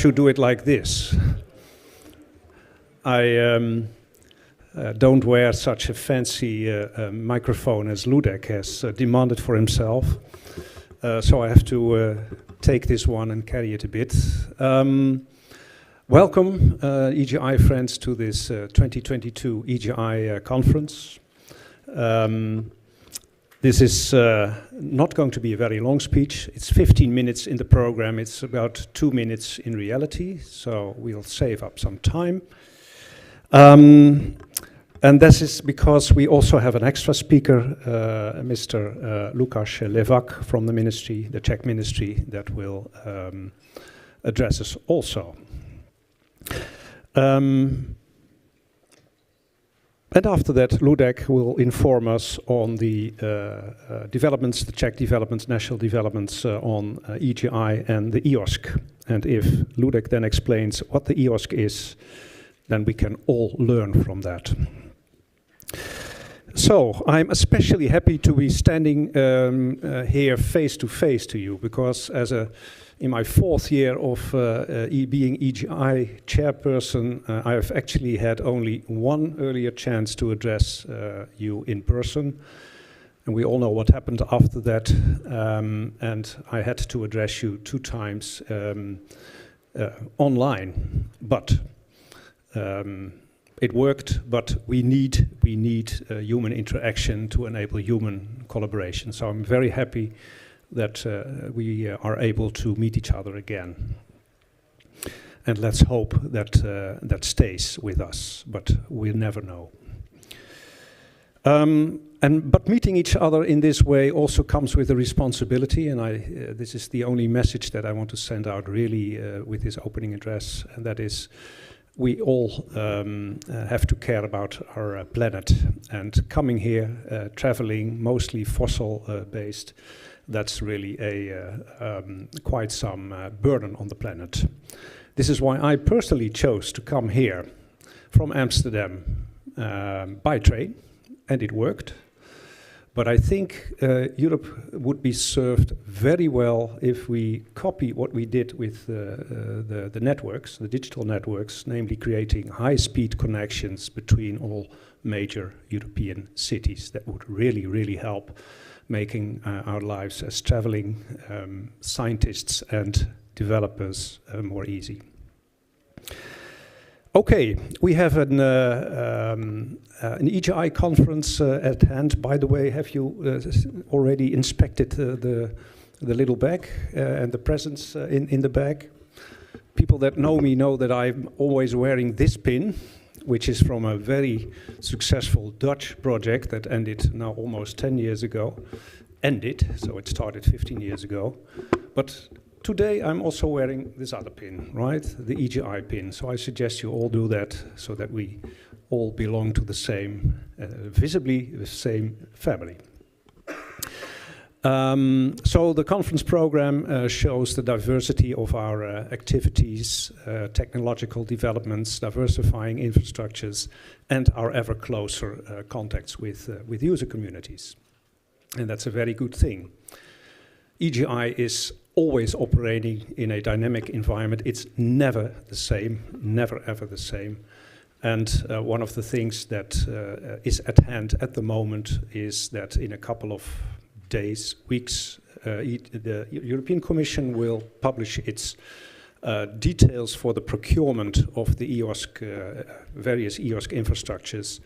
should do it like this. I don't wear such a fancy microphone as Ludek has demanded for himself, so I have to take this one and carry it a bit. Welcome, EGI friends, to this 2022 EGI conference. This is not going to be a very long speech. It's 15 minutes in the program. It's about 2 minutes in reality, so we'll save up some time. And this is because we also have an extra speaker, Mr. Lukáš Levák from the ministry, the Czech ministry, that will address us also. And after that, Ludek will inform us on the developments, the Czech developments, national developments on EGI and the EOSC. And if Ludek then explains what the EOSC is, then we can all learn from that. So I'm especially happy to be standing here face to face to you, because in my 4th year of being EGI chairperson, I have actually had only one earlier chance to address you in person. And we all know what happened after that. And I had to address you 2 times online. But it worked, but we need human interaction to enable human collaboration. So I'm very happy that we are able to meet each other again. And let's hope that that stays with us, but we'll never know. But meeting each other in this way also comes with a responsibility, and this is the only message that I want to send out really with this opening address, and that is we all have to care about our planet. And coming here, traveling, mostly fossil-based, that's really quite some burden on the planet. This is why I personally chose to come here from Amsterdam by train, and it worked. But I think Europe would be served very well if we copy what we did with the networks, the digital networks, namely creating high-speed connections between all major European cities. That would really, really help making our lives as traveling scientists and developers more easy. Okay, we have an EGI conference at hand. By the way, have you already inspected the little bag and the presents in the bag? People that know me know that I'm always wearing this pin, which is from a very successful Dutch project that ended now almost 10 years ago. So it started 15 years ago. But today I'm also wearing this other pin, right? The EGI pin. So I suggest you all do that so that we all belong to the same, visibly the same family. So the conference program shows the diversity of our activities, technological developments, diversifying infrastructures, and our ever closer contacts with user communities. And that's a very good thing. EGI is always operating in a dynamic environment. It's never the same, never ever the same. And one of the things that is at hand at the moment is that in a couple of days, weeks, the European Commission will publish its details for the procurement of the EOSC, various EOSC infrastructures.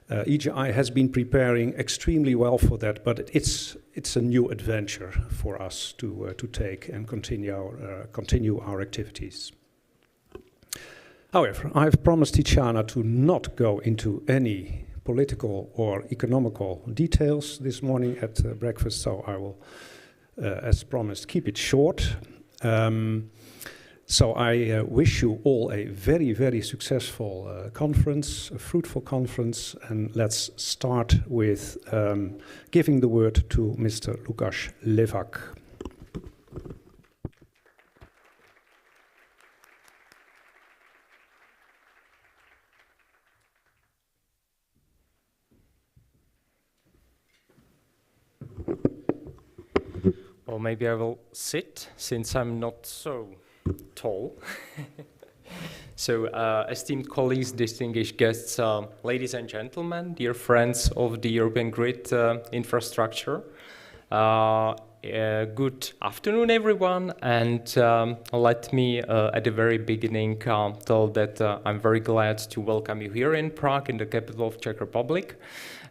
EGI has been preparing extremely well for that, but it's a new adventure for us to take and continue our activities. However, I've promised Tiziana to not go into any political or economical details this morning at breakfast, so I will, as promised, keep it short. So I wish you all a very, very successful conference, a fruitful conference, and let's start with giving the word to Mr. Lukáš Levák. Or maybe I will sit, since I'm not so tall. So, esteemed colleagues, distinguished guests, ladies and gentlemen, dear friends of the European grid infrastructure, good afternoon, everyone, and let me at the very beginning tell that I'm very glad to welcome you here in Prague, in the capital of Czech Republic,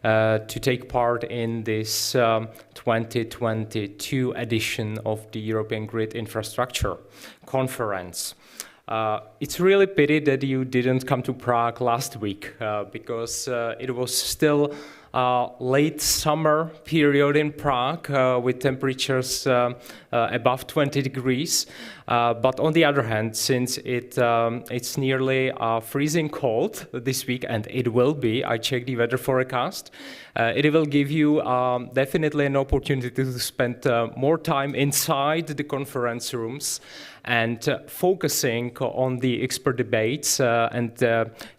to take part in this 2022 edition of the European Grid Infrastructure Conference. It's really pity that you didn't come to Prague last week because it was still late summer period in Prague with temperatures above 20 degrees. But on the other hand, since it's nearly freezing cold this week, and it will be, I checked the weather forecast, it will give you definitely an opportunity to spend more time inside the conference rooms and focusing on the expert debates, and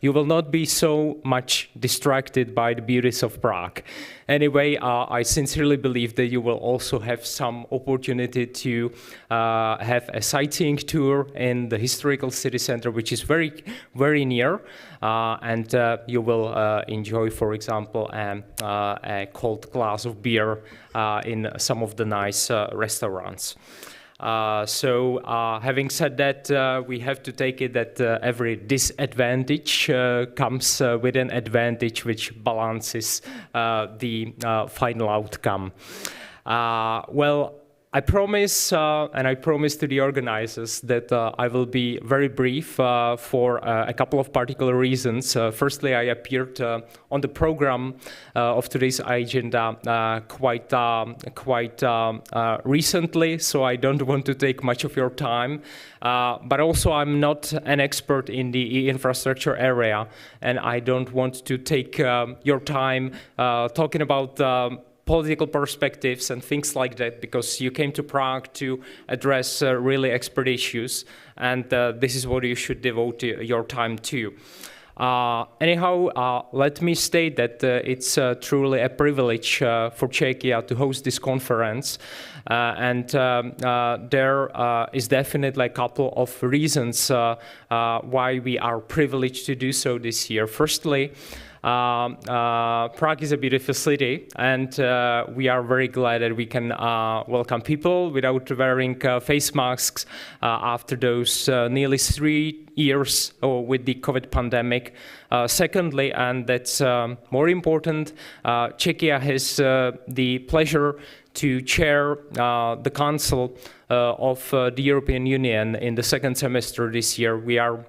you will not be so much distracted by the beauties of Prague. Anyway, I sincerely believe that you will also have some opportunity to have a sightseeing tour in the historical city center, which is very, very near, and you will enjoy, for example, a cold glass of beer in some of the nice restaurants. Having said that, we have to take it that every disadvantage comes with an advantage which balances the final outcome. Well, I promise, and I promise to the organizers that I will be very brief for a couple of particular reasons. Firstly, I appeared on the program of today's agenda quite recently, so I don't want to take much of your time. But also, I'm not an expert in the infrastructure area, and I don't want to take your time talking about political perspectives and things like that, because you came to Prague to address really expert issues, and this is what you should devote your time to. Anyhow, let me state that it's truly a privilege for Czechia to host this conference, and there is definitely a couple of reasons why we are privileged to do so this year. Firstly, Prague is a beautiful city, and we are very glad that we can welcome people without wearing face masks after those nearly 3 years with the COVID pandemic. Secondly, and that's more important, Czechia has the pleasure to chair the Council of the European Union in the second semester this year. We are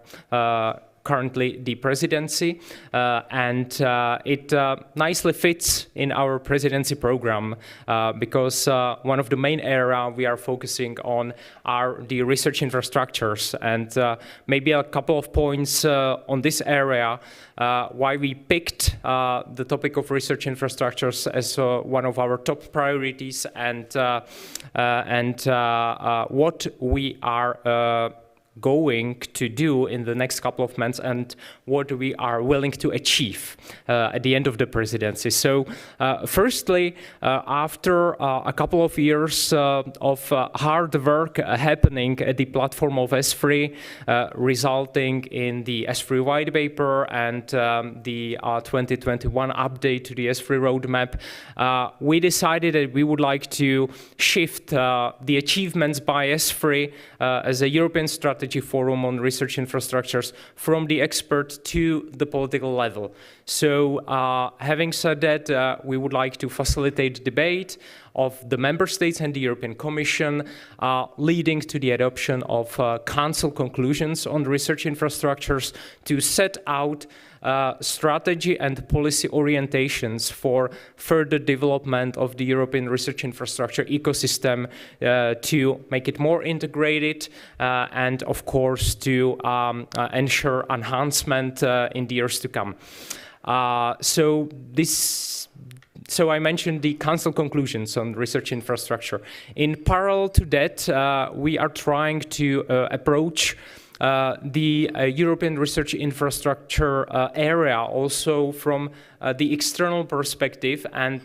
currently the presidency, and it nicely fits in our presidency program because one of the main areas we are focusing on are the research infrastructures, and maybe a couple of points on this area why we picked the topic of research infrastructures as one of our top priorities, and what we are going to do in the next couple of months, and what we are willing to achieve at the end of the presidency. So firstly, after a couple of years of hard work happening at the platform of S3, resulting in the S3 white paper and the 2021 update to the S3 roadmap, we decided that we would like to shift the achievements by S3 as a European strategy forum on research infrastructures from the expert to the political level. So having said that, we would like to facilitate debate of the member states and the European Commission, leading to the adoption of Council conclusions on research infrastructures to set out strategy and policy orientations for further development of the European research infrastructure ecosystem, to make it more integrated and, of course, to ensure enhancement in the years to come. So I mentioned the Council conclusions on research infrastructure. In parallel to that, we are trying to approach the European research infrastructure area also from the external perspective, and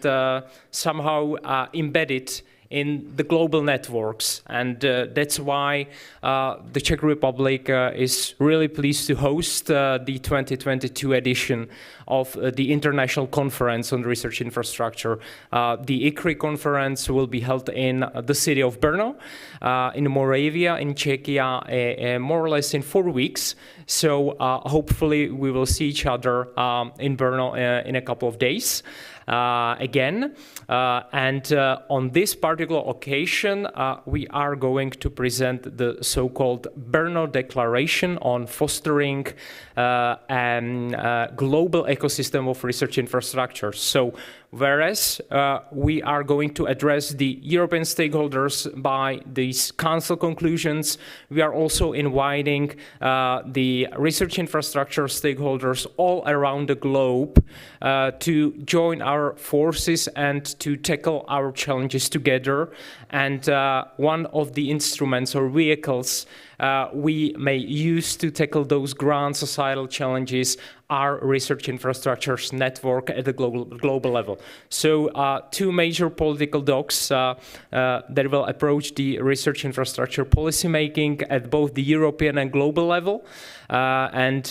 somehow embed it in the global networks. And that's why the Czech Republic is really pleased to host the 2022 edition of the International Conference on Research Infrastructure. The EGI conference will be held in the city of Berno, in Moravia, in Czechia, more or less in 4 weeks. So hopefully we will see each other in Berno in a couple of days. Again, and on this particular occasion, we are going to present the so-called Berno Declaration on fostering a global ecosystem of research infrastructure. So, whereas we are going to address the European stakeholders by these Council conclusions, we are also inviting the research infrastructure stakeholders all around the globe to join our forces and to tackle our challenges together. And one of the instruments or vehicles we may use to tackle those grand societal challenges are research infrastructures network at the global level. So 2 major political docs that will approach the research infrastructure policymaking at both the European and global level. And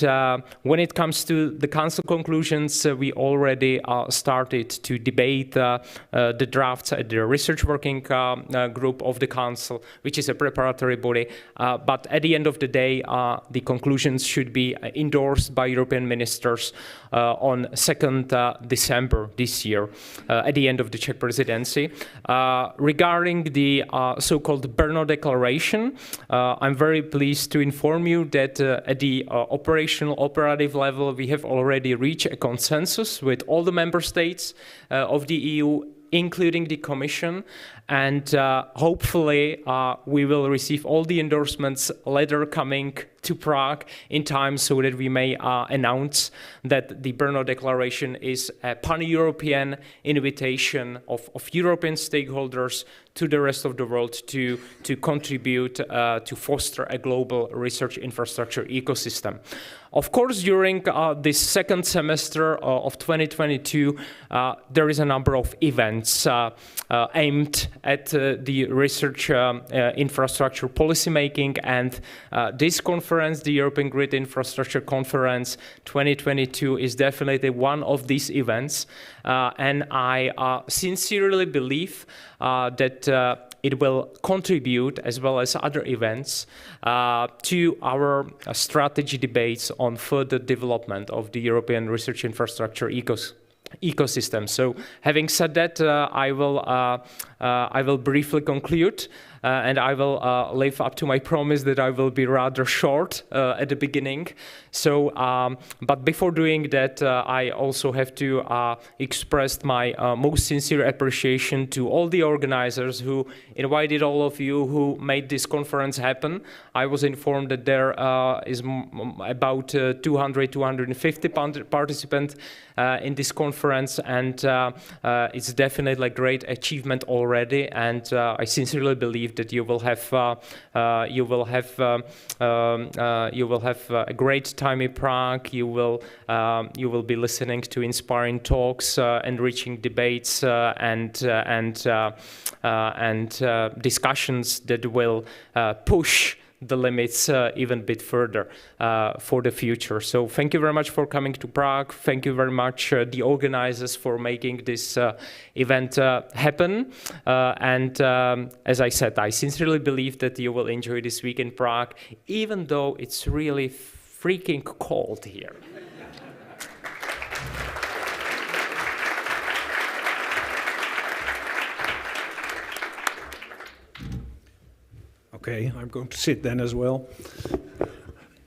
when it comes to the Council conclusions, we already started to debate the drafts at the research working group of the Council, which is a preparatory body. But at the end of the day, the conclusions should be endorsed by European ministers on 2nd December this year, at the end of the Czech presidency. Regarding the so-called Berno Declaration, I'm very pleased to inform you that at the operative level, we have already reached a consensus with all the member states of the EU, including the Commission, and hopefully we will receive all the endorsements later coming to Prague in time so that we may announce that the Berno Declaration is a pan-European invitation of European stakeholders to the rest of the world to contribute to foster a global research infrastructure ecosystem. Of course, during this second semester of 2022, there is a number of events aimed at the research infrastructure policymaking, and this conference, the European Grid Infrastructure Conference 2022, is definitely one of these events. And I sincerely believe that it will contribute, as well as other events, to our strategy debates on further development of the European research infrastructure ecosystem. So, having said that, I will briefly conclude, and I will live up to my promise that I will be rather short at the beginning. So, but before doing that, I also have to express my most sincere appreciation to all the organizers who invited all of you who made this conference happen. I was informed that there is about 250 participants in this conference, and it's definitely a great achievement already. And I sincerely believe that you will have a great time in Prague. You will be listening to inspiring talks, enriching debates, and discussions that will push the limits even a bit further for the future. So thank you very much for coming to Prague. Thank you very much the organizers for making this event happen. And as I said, I sincerely believe that you will enjoy this week in Prague, even though it's really freaking cold here. Okay, I'm going to sit then as well.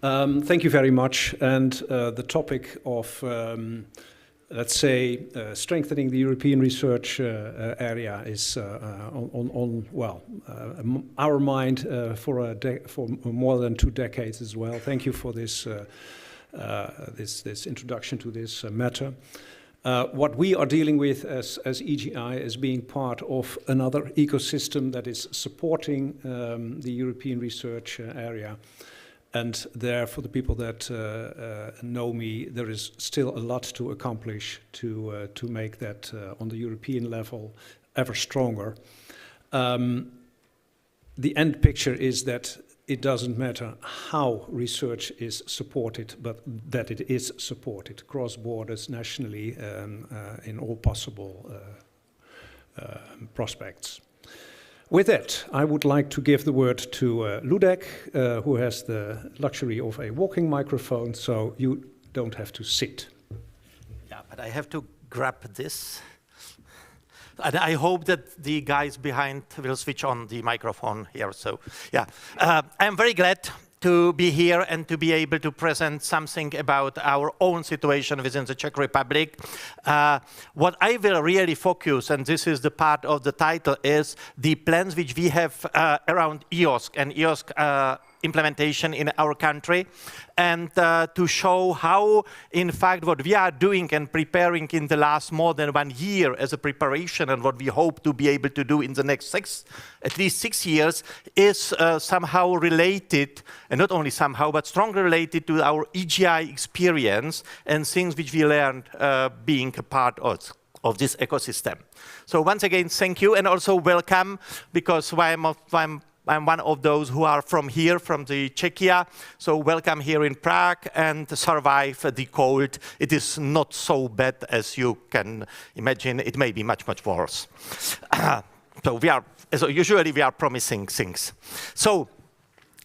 Thank you very much. And the topic of, let's say, strengthening the European research area is on our mind for more than 2 decades as well. Thank you for this this introduction to this matter. What we are dealing with as EGI is being part of another ecosystem that is supporting the European research area. And there, for the people that know me, there is still a lot to accomplish to make that on the European level ever stronger. The end picture is that it doesn't matter how research is supported, but that it is supported cross borders, nationally, in all possible prospects. With that, I would like to give the word to Ludek, who has the luxury of a walking microphone, so you don't have to sit. Yeah, but I have to grab this. And I hope that the guys behind will switch on the microphone here. So, yeah, I'm very glad to be here and to be able to present something about our own situation within the Czech Republic. What I will really focus, and this is the part of the title, is the plans which we have around EOSC and EOSC implementation in our country, and to show how, in fact, what we are doing and preparing in the last more than 1 year as a preparation, and what we hope to be able to do in the next at least 6 years, is somehow related, and not only somehow, but strongly related to our EGI experience and things which we learned being a part of this ecosystem. So once again, thank you, and also welcome, because I'm one of those who are from here, from the Czechia. So welcome here in Prague, and survive the cold. It is not so bad as you can imagine. It may be much, much worse. So usually we are promising things. So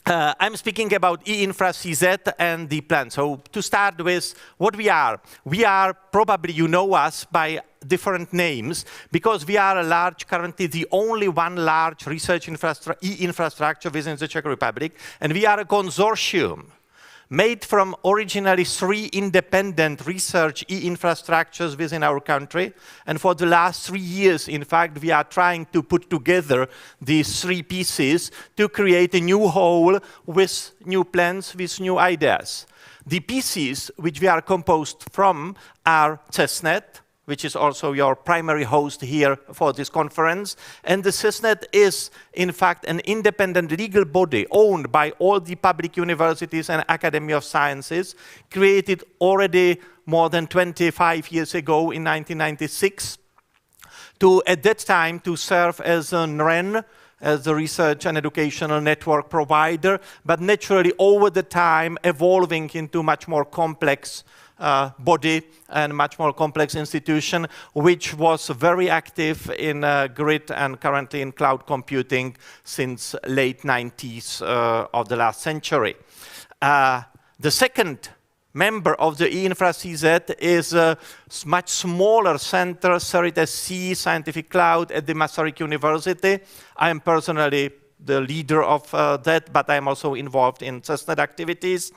I'm speaking about E-Infra-CZ and the plan. So to start with, what we are probably, you know us by different names, because we are currently the only one large research E-infrastructure within the Czech Republic, and we are a consortium made from originally 3 independent research E-infrastructures within our country. And for the last 3 years, in fact, we are trying to put together these 3 pieces to create a new whole with new plans, with new ideas. The pieces which we are composed from are CESNET, which is also your primary host here for this conference. And the CESNET is, in fact, an independent legal body owned by all the public universities and Academy of Sciences, created already more than 25 years ago in 1996, at that time, to serve as a REN, as the research and educational network provider, but naturally over the time evolving into much more complex body and much more complex institution, which was very active in grid and currently in cloud computing since late 90s of the last century. The second member of the E-Infra-CZ is a much smaller center, Serites-C Scientific Cloud at the Masaryk University. I am personally the leader of that, but I'm also involved in CESNET activities.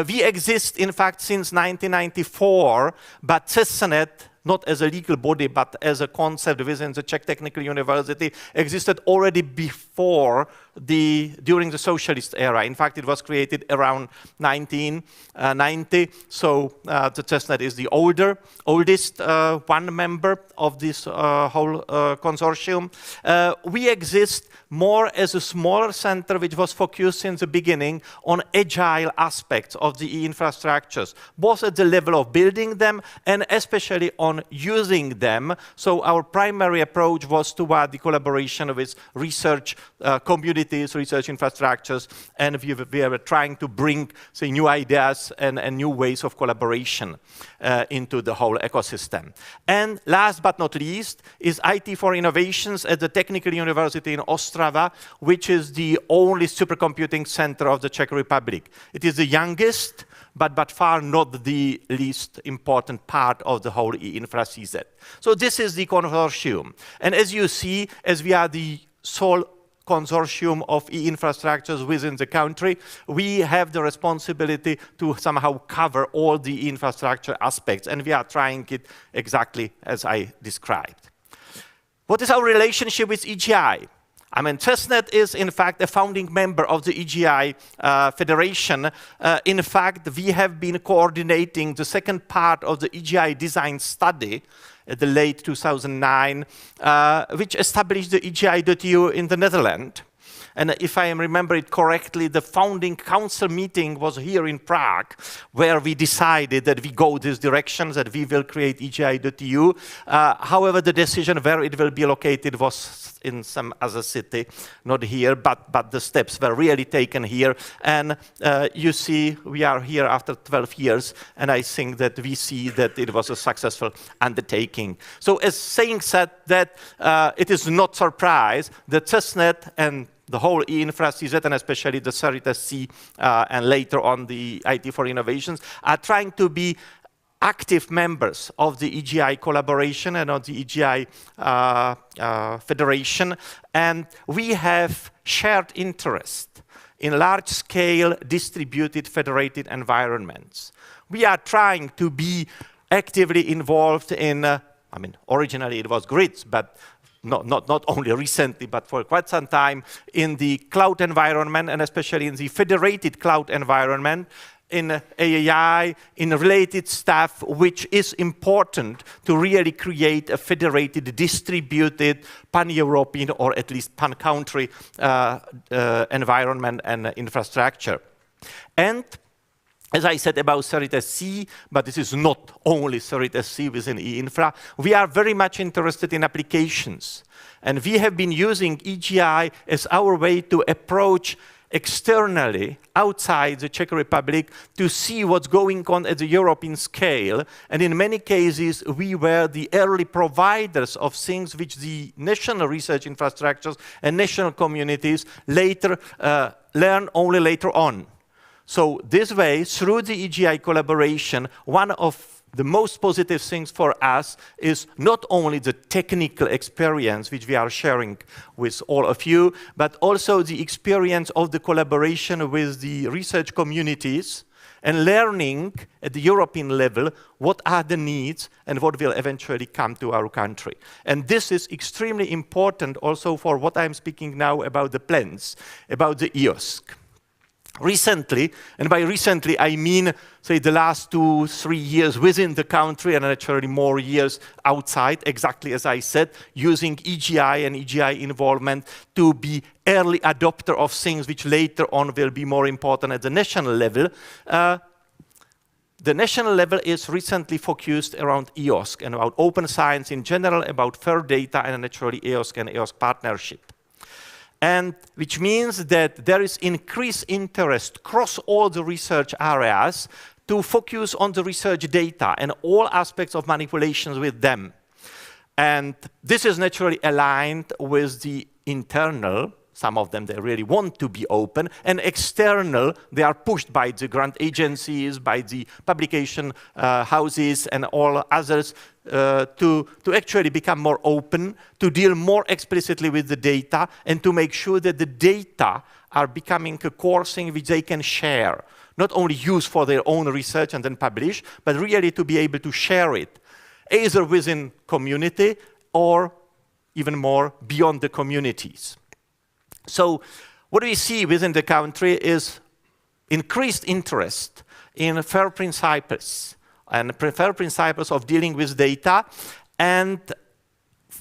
We exist, in fact, since 1994, but CESNET, not as a legal body, but as a concept within the Czech Technical University, existed already during the socialist era. In fact, it was created around 1990, so the CESNET is the oldest one member of this whole consortium. We exist more as a smaller center which was focused in the beginning on agile aspects of the E-infrastructures, both at the level of building them and especially on using them. So our primary approach was toward the collaboration with research communities, research infrastructures, and we were trying to bring, say, new ideas and new ways of collaboration into the whole ecosystem. And last but not least is IT for Innovations at the Technical University in Ostrava, which is the only supercomputing center of the Czech Republic. It is the youngest, but far not the least important part of the whole E-Infra-CZ. So this is the consortium. And as you see, as we are the sole consortium of E-infrastructures within the country, we have the responsibility to somehow cover all the E-infrastructure aspects, and we are trying it exactly as I described. What is our relationship with EGI? I mean, CESNET is, in fact, a founding member of the EGI Federation. In fact, we have been coordinating the second part of the EGI design study at the late 2009, which established the EGI.eu in the Netherlands. And if I remember it correctly, the founding council meeting was here in Prague, where we decided that we go this direction, that we will create EGI.eu. However, the decision where it will be located was in some other city, not here, but the steps were really taken here. And you see, we are here after 12 years, and I think that we see that it was a successful undertaking. So as saying said, that it is not surprise that CESNET and the whole E-Infra-CZ, and especially the CERIT-SC, and later on the IT for Innovations, are trying to be active members of the EGI collaboration and of the EGI Federation. And we have shared interest in large-scale distributed federated environments. We are trying to be actively involved in, I mean, originally it was grids, but not only recently, but for quite some time, in the cloud environment, and especially in the federated cloud environment, in AI, in related stuff, which is important to really create a federated, distributed, pan-European, or at least pan-country environment and infrastructure. And as I said about CERIT-SC, but this is not only CERIT-SC within E-Infra, we are very much interested in applications. And we have been using EGI as our way to approach externally, outside the Czech Republic, to see what's going on at the European scale. And in many cases, we were the early providers of things which the national research infrastructures and national communities later learn only later on. So this way, through the EGI collaboration, one of the most positive things for us is not only the technical experience which we are sharing with all of you, but also the experience of the collaboration with the research communities and learning at the European level what are the needs and what will eventually come to our country. And this is extremely important also for what I'm speaking now about the plans, about the EOSC. Recently, and by recently I mean, say, the last 2-3 years within the country and naturally more years outside, exactly as I said, using EGI and EGI involvement to be early adopter of things which later on will be more important at the national level. The national level is recently focused around EOSC and about open science in general, about fair data, and naturally EOSC and EOSC partnership. And which means that there is increased interest across all the research areas to focus on the research data and all aspects of manipulations with them. And this is naturally aligned with the internal. Some of them, they really want to be open, and external, they are pushed by the grant agencies, by the publication houses and all others to actually become more open, to deal more explicitly with the data, and to make sure that the data are becoming a core thing which they can share, not only use for their own research and then publish, but really to be able to share it, either within community or even more beyond the communities. So what we see within the country is increased interest in fair principles and fair principles of dealing with data. And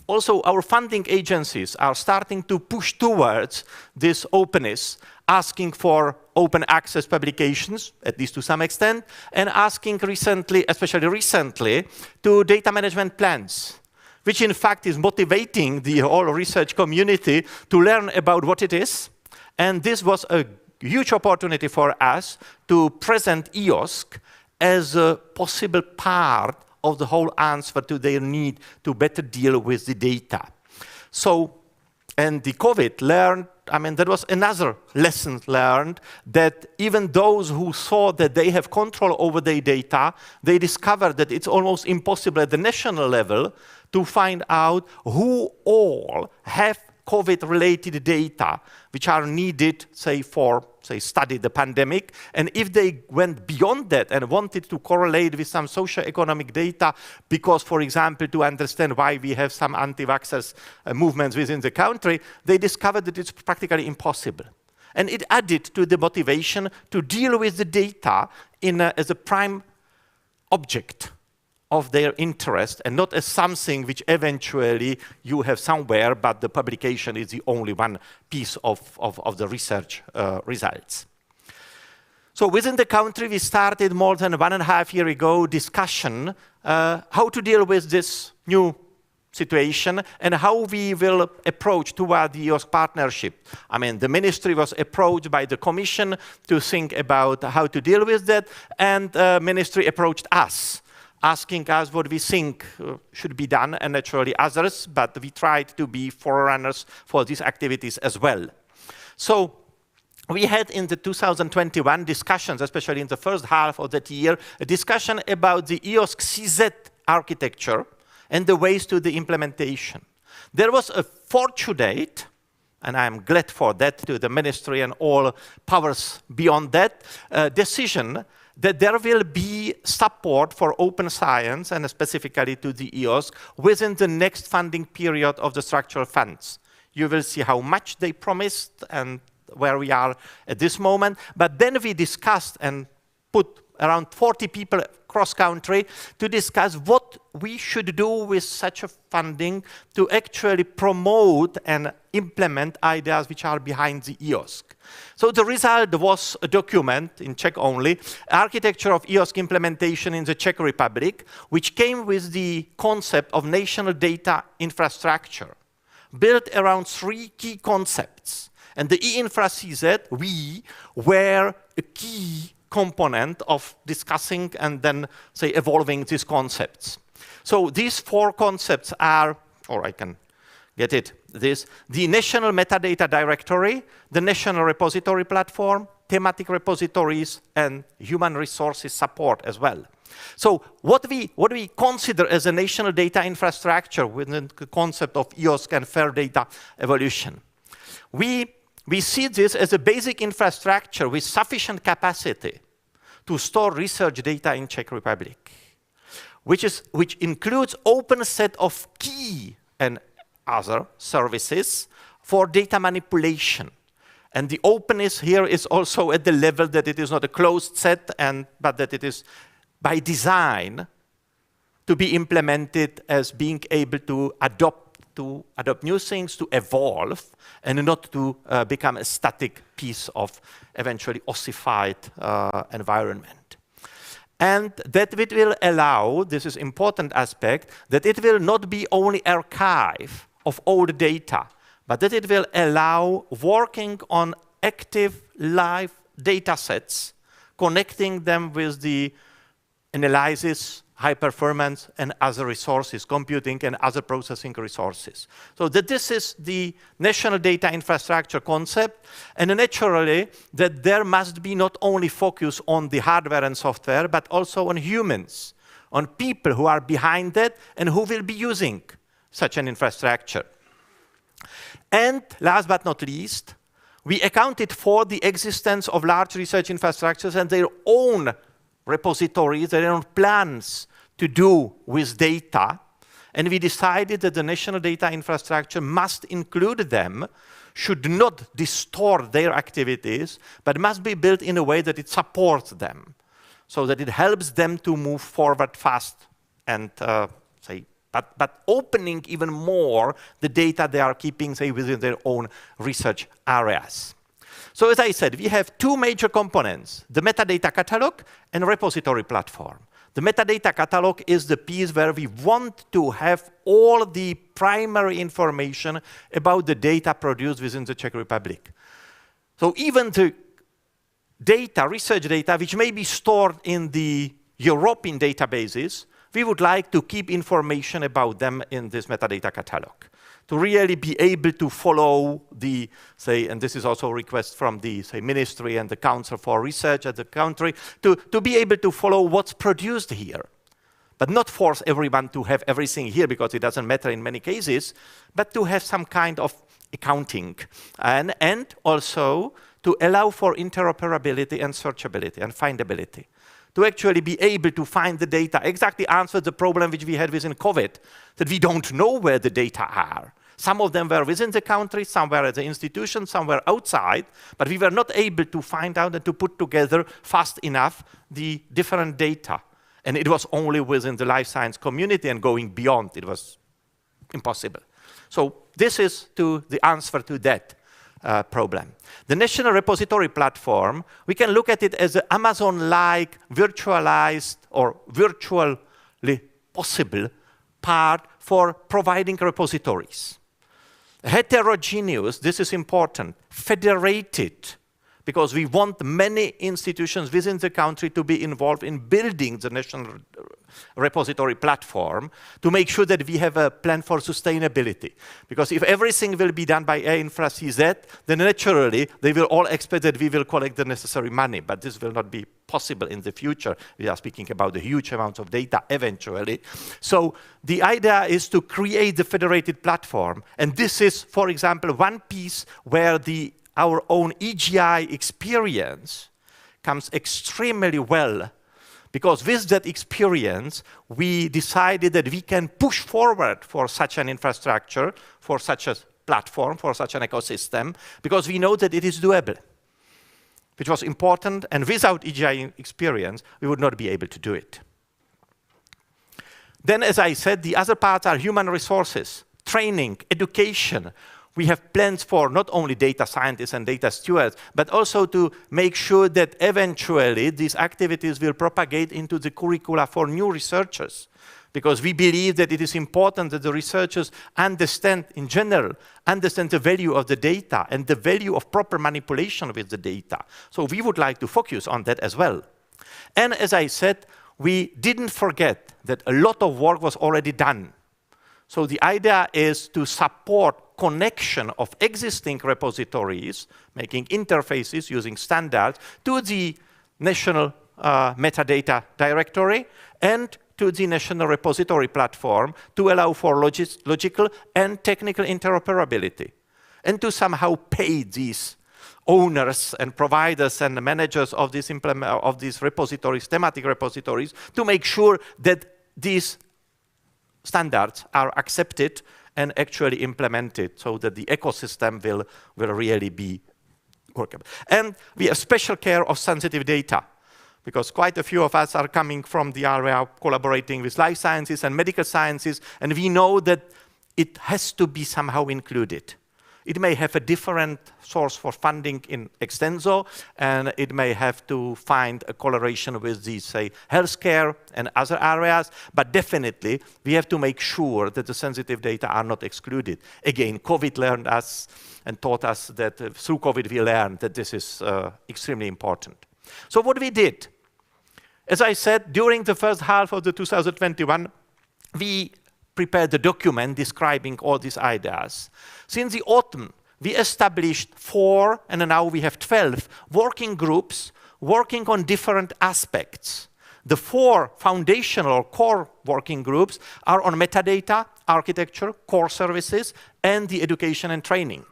also our funding agencies are starting to push towards this openness, asking for open access publications, at least to some extent, and asking recently, especially recently, to data management plans, which in fact is motivating the whole research community to learn about what it is. And this was a huge opportunity for us to present EOSC as a possible part of the whole answer to their need to better deal with the data. So, and the COVID learned, I mean, that was another lesson learned, that even those who thought that they have control over their data, they discovered that it's almost impossible at the national level to find out who all have COVID-related data which are needed, say, for, say, study the pandemic. And if they went beyond that and wanted to correlate with some socio-economic data, because, for example, to understand why we have some anti-vaxxers movements within the country, they discovered that it's practically impossible. And it added to the motivation to deal with the data as a prime object of their interest and not as something which eventually you have somewhere, but the publication is the only one piece of the research results. So within the country, we started more than 1.5 years ago discussion how to deal with this new situation and how we will approach toward the EOSC partnership. I mean, the ministry was approached by the commission to think about how to deal with that, and the ministry approached us, asking us what we think should be done, and naturally others, but we tried to be forerunners for these activities as well. So we had in the 2021 discussions, especially in the first half of that year, a discussion about the EOSC CZ architecture and the ways to the implementation. There was a fortunate, and I'm glad for that, to the ministry and all powers beyond that, decision that there will be support for open science, and specifically to the EOSC, within the next funding period of the structural funds. You will see how much they promised and where we are at this moment. But then we discussed and put around 40 people cross-country to discuss what we should do with such a funding to actually promote and implement ideas which are behind the EOSC. So the result was a document in Czech only, Architecture of EOSC Implementation in the Czech Republic, which came with the concept of national data infrastructure, built around 3 key concepts. And the E-Infra-CZ, we were a key component of discussing and then, say, evolving these concepts. So these 4 concepts are, or I can get it, the National Metadata Directory, the National Repository Platform, thematic repositories, and human resources support as well. So what we consider as a national data infrastructure within the concept of EOSC and fair data evolution. We see this as a basic infrastructure with sufficient capacity to store research data in Czech Republic, which includes open set of key and other services for data manipulation. And the openness here is also at the level that it is not a closed set, but that it is by design to be implemented as being able to adopt new things, to evolve, and not to become a static piece of eventually ossified environment. And that it will allow, this is important aspect, that it will not be only archive of old data, but that it will allow working on active live data sets, connecting them with the analysis, high performance, and other resources, computing and other processing resources. So that this is the national data infrastructure concept, and naturally that there must be not only focus on the hardware and software, but also on humans, on people who are behind that and who will be using such an infrastructure. And last but not least, we accounted for the existence of large research infrastructures and their own repositories, their own plans to do with data, and we decided that the national data infrastructure must include them, should not distort their activities, but must be built in a way that it supports them, so that it helps them to move forward fast and but opening even more the data they are keeping, say, within their own research areas. So as I said, we have 2 major components, the metadata catalog and repository platform. The metadata catalog is the piece where we want to have all the primary information about the data produced within the Czech Republic. So even the data, research data, which may be stored in the European databases, we would like to keep information about them in this metadata catalog, to really be able to follow the, say, and this is also a request from the, say, Ministry and the Council for Research at the country, to be able to follow what's produced here. But not force everyone to have everything here, because it doesn't matter in many cases, but to have some kind of accounting. And also to allow for interoperability and searchability and findability. To actually be able to find the data, exactly answer the problem which we had within COVID, that we don't know where the data are. Some of them were within the country, some were at the institution, some were outside, but we were not able to find out and to put together fast enough the different data. And it was only within the life science community, and going beyond, it was impossible. So this is the answer to that problem. The National Repository Platform, we can look at it as an Amazon-like virtualized or virtually possible part for providing repositories. Heterogeneous, this is important, federated, because we want many institutions within the country to be involved in building the National Repository Platform to make sure that we have a plan for sustainability. Because if everything will be done by E-Infra-CZ, then naturally they will all expect that we will collect the necessary money, but this will not be possible in the future. We are speaking about the huge amounts of data eventually. So the idea is to create the federated platform, and this is, for example, one piece where our own EGI experience comes extremely well, because with that experience, we decided that we can push forward for such an infrastructure, for such a platform, for such an ecosystem, because we know that it is doable, which was important, and without EGI experience, we would not be able to do it. Then, as I said, the other parts are human resources, training, education. We have plans for not only data scientists and data stewards, but also to make sure that eventually these activities will propagate into the curricula for new researchers. Because we believe that it is important that the researchers understand, in general, understand the value of the data and the value of proper manipulation with the data. So we would like to focus on that as well. And as I said, we didn't forget that a lot of work was already done. So the idea is to support connection of existing repositories, making interfaces using standards, to the National Metadata Directory and to the National Repository Platform to allow for logical and technical interoperability, and to somehow pay these owners and providers and managers of these repositories, thematic repositories, to make sure that these standards are accepted and actually implemented so that the ecosystem will really be workable. And we have special care of sensitive data, because quite a few of us are coming from the area of collaborating with life sciences and medical sciences, and we know that it has to be somehow included. It may have a different source for funding in extenso, and it may have to find a correlation with the, say, healthcare and other areas, but definitely we have to make sure that the sensitive data are not excluded. Again, COVID learned us and taught us that through COVID we learned that this is extremely important. So what we did, as I said, during the first half of the 2021, we prepared the document describing all these ideas. Since the autumn, we established 4, and now we have 12 working groups working on different aspects. The 4 foundational or core working groups are on metadata, architecture, core services, and the education and training.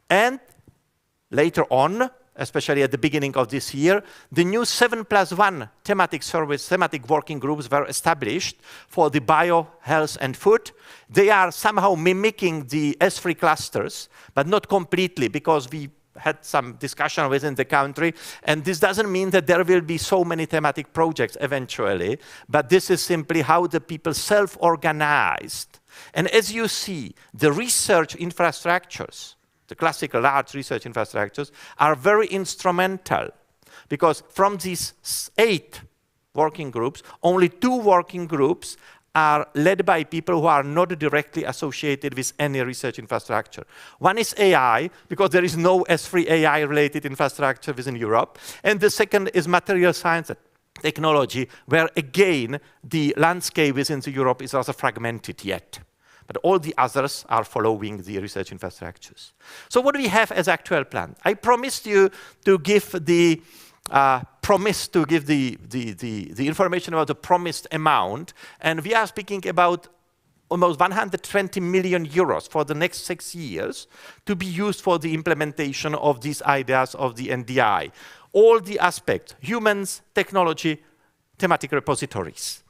And later on, especially at the beginning of this year, the new 7+1 thematic working groups were established for the bio, health, and food. They are somehow mimicking the S3 clusters, but not completely, because we had some discussion within the country, and this doesn't mean that there will be so many thematic projects eventually, but this is simply how the people self-organized. And as you see, the research infrastructures, the classical large research infrastructures, are very instrumental, because from these 8 working groups, only 2 working groups are led by people who are not directly associated with any research infrastructure. One is AI, because there is no S3 AI-related infrastructure within Europe, and the second is material science technology, where again the landscape within Europe is also fragmented yet. But all the others are following the research infrastructures. So what do we have as actual plan? I promised you to give the information about the promised amount, and we are speaking about almost 120 million euros for the next 6 years to be used for the implementation of these ideas of the NDI. All the aspects, humans, technology, thematic repositories.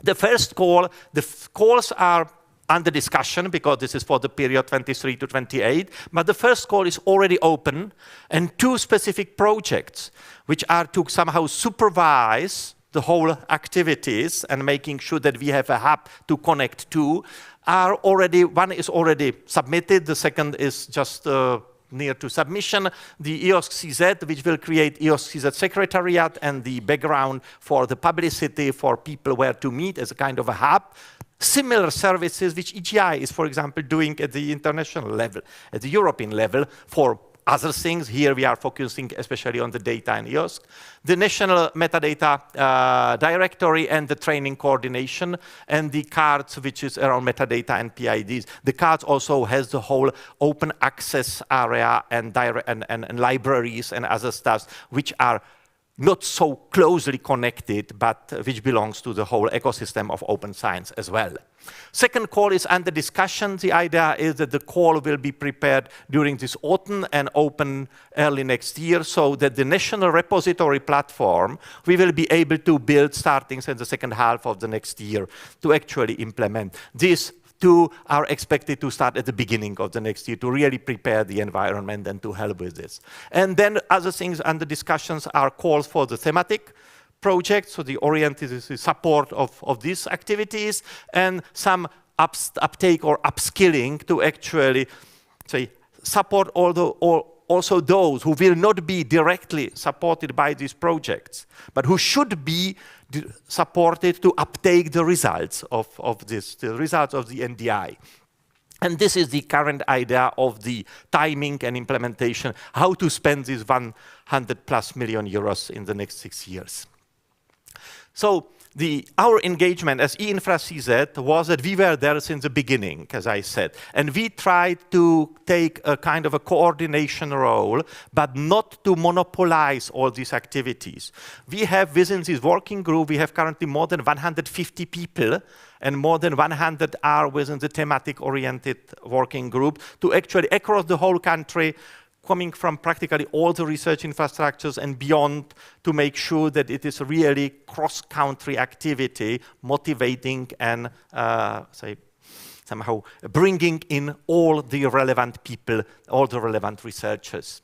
The first call, the calls are under discussion, because this is for the period 23 to 28, but the first call is already open, and 2 specific projects which are to somehow supervise the whole activities and making sure that we have a hub to connect to are already, one is already submitted, the second is just near to submission, the EOSC-CZ, which will create EOSC-CZ Secretariat and the background for the publicity for people where to meet as a kind of a hub. Similar services which EGI is, for example, doing at the international level, at the European level for other things. Here we are focusing especially on the data and EOSC. The National Metadata Directory and the training coordination and the cards which is around metadata and PIDs. The cards also has the whole open access area and libraries and other stuff which are not so closely connected, but which belongs to the whole ecosystem of open science as well. Second call is under discussion. The idea is that the call will be prepared during this autumn and open early next year, so that the national repository platform we will be able to build starting in the second half of the next year to actually implement. These two are expected to start at the beginning of the next year to really prepare the environment and to help with this. And then other things under discussions are calls for the thematic project, so the oriented support of these activities, and some uptake or upskilling to actually say support also those who will not be directly supported by these projects, but who should be supported to uptake the results of this, the results of the NDI. And this is the current idea of the timing and implementation, how to spend these 100+ million euros in the next 6 years. So our engagement as E-Infra-CZ was that we were there since the beginning, as I said, and we tried to take a kind of a coordination role, but not to monopolize all these activities. We have within this working group, we have currently more than 150 people, and more than 100 are within the thematic-oriented working group to actually, across the whole country, coming from practically all the research infrastructures and beyond, to make sure that it is really cross-country activity, motivating and somehow bringing in all the relevant people, all the relevant researchers.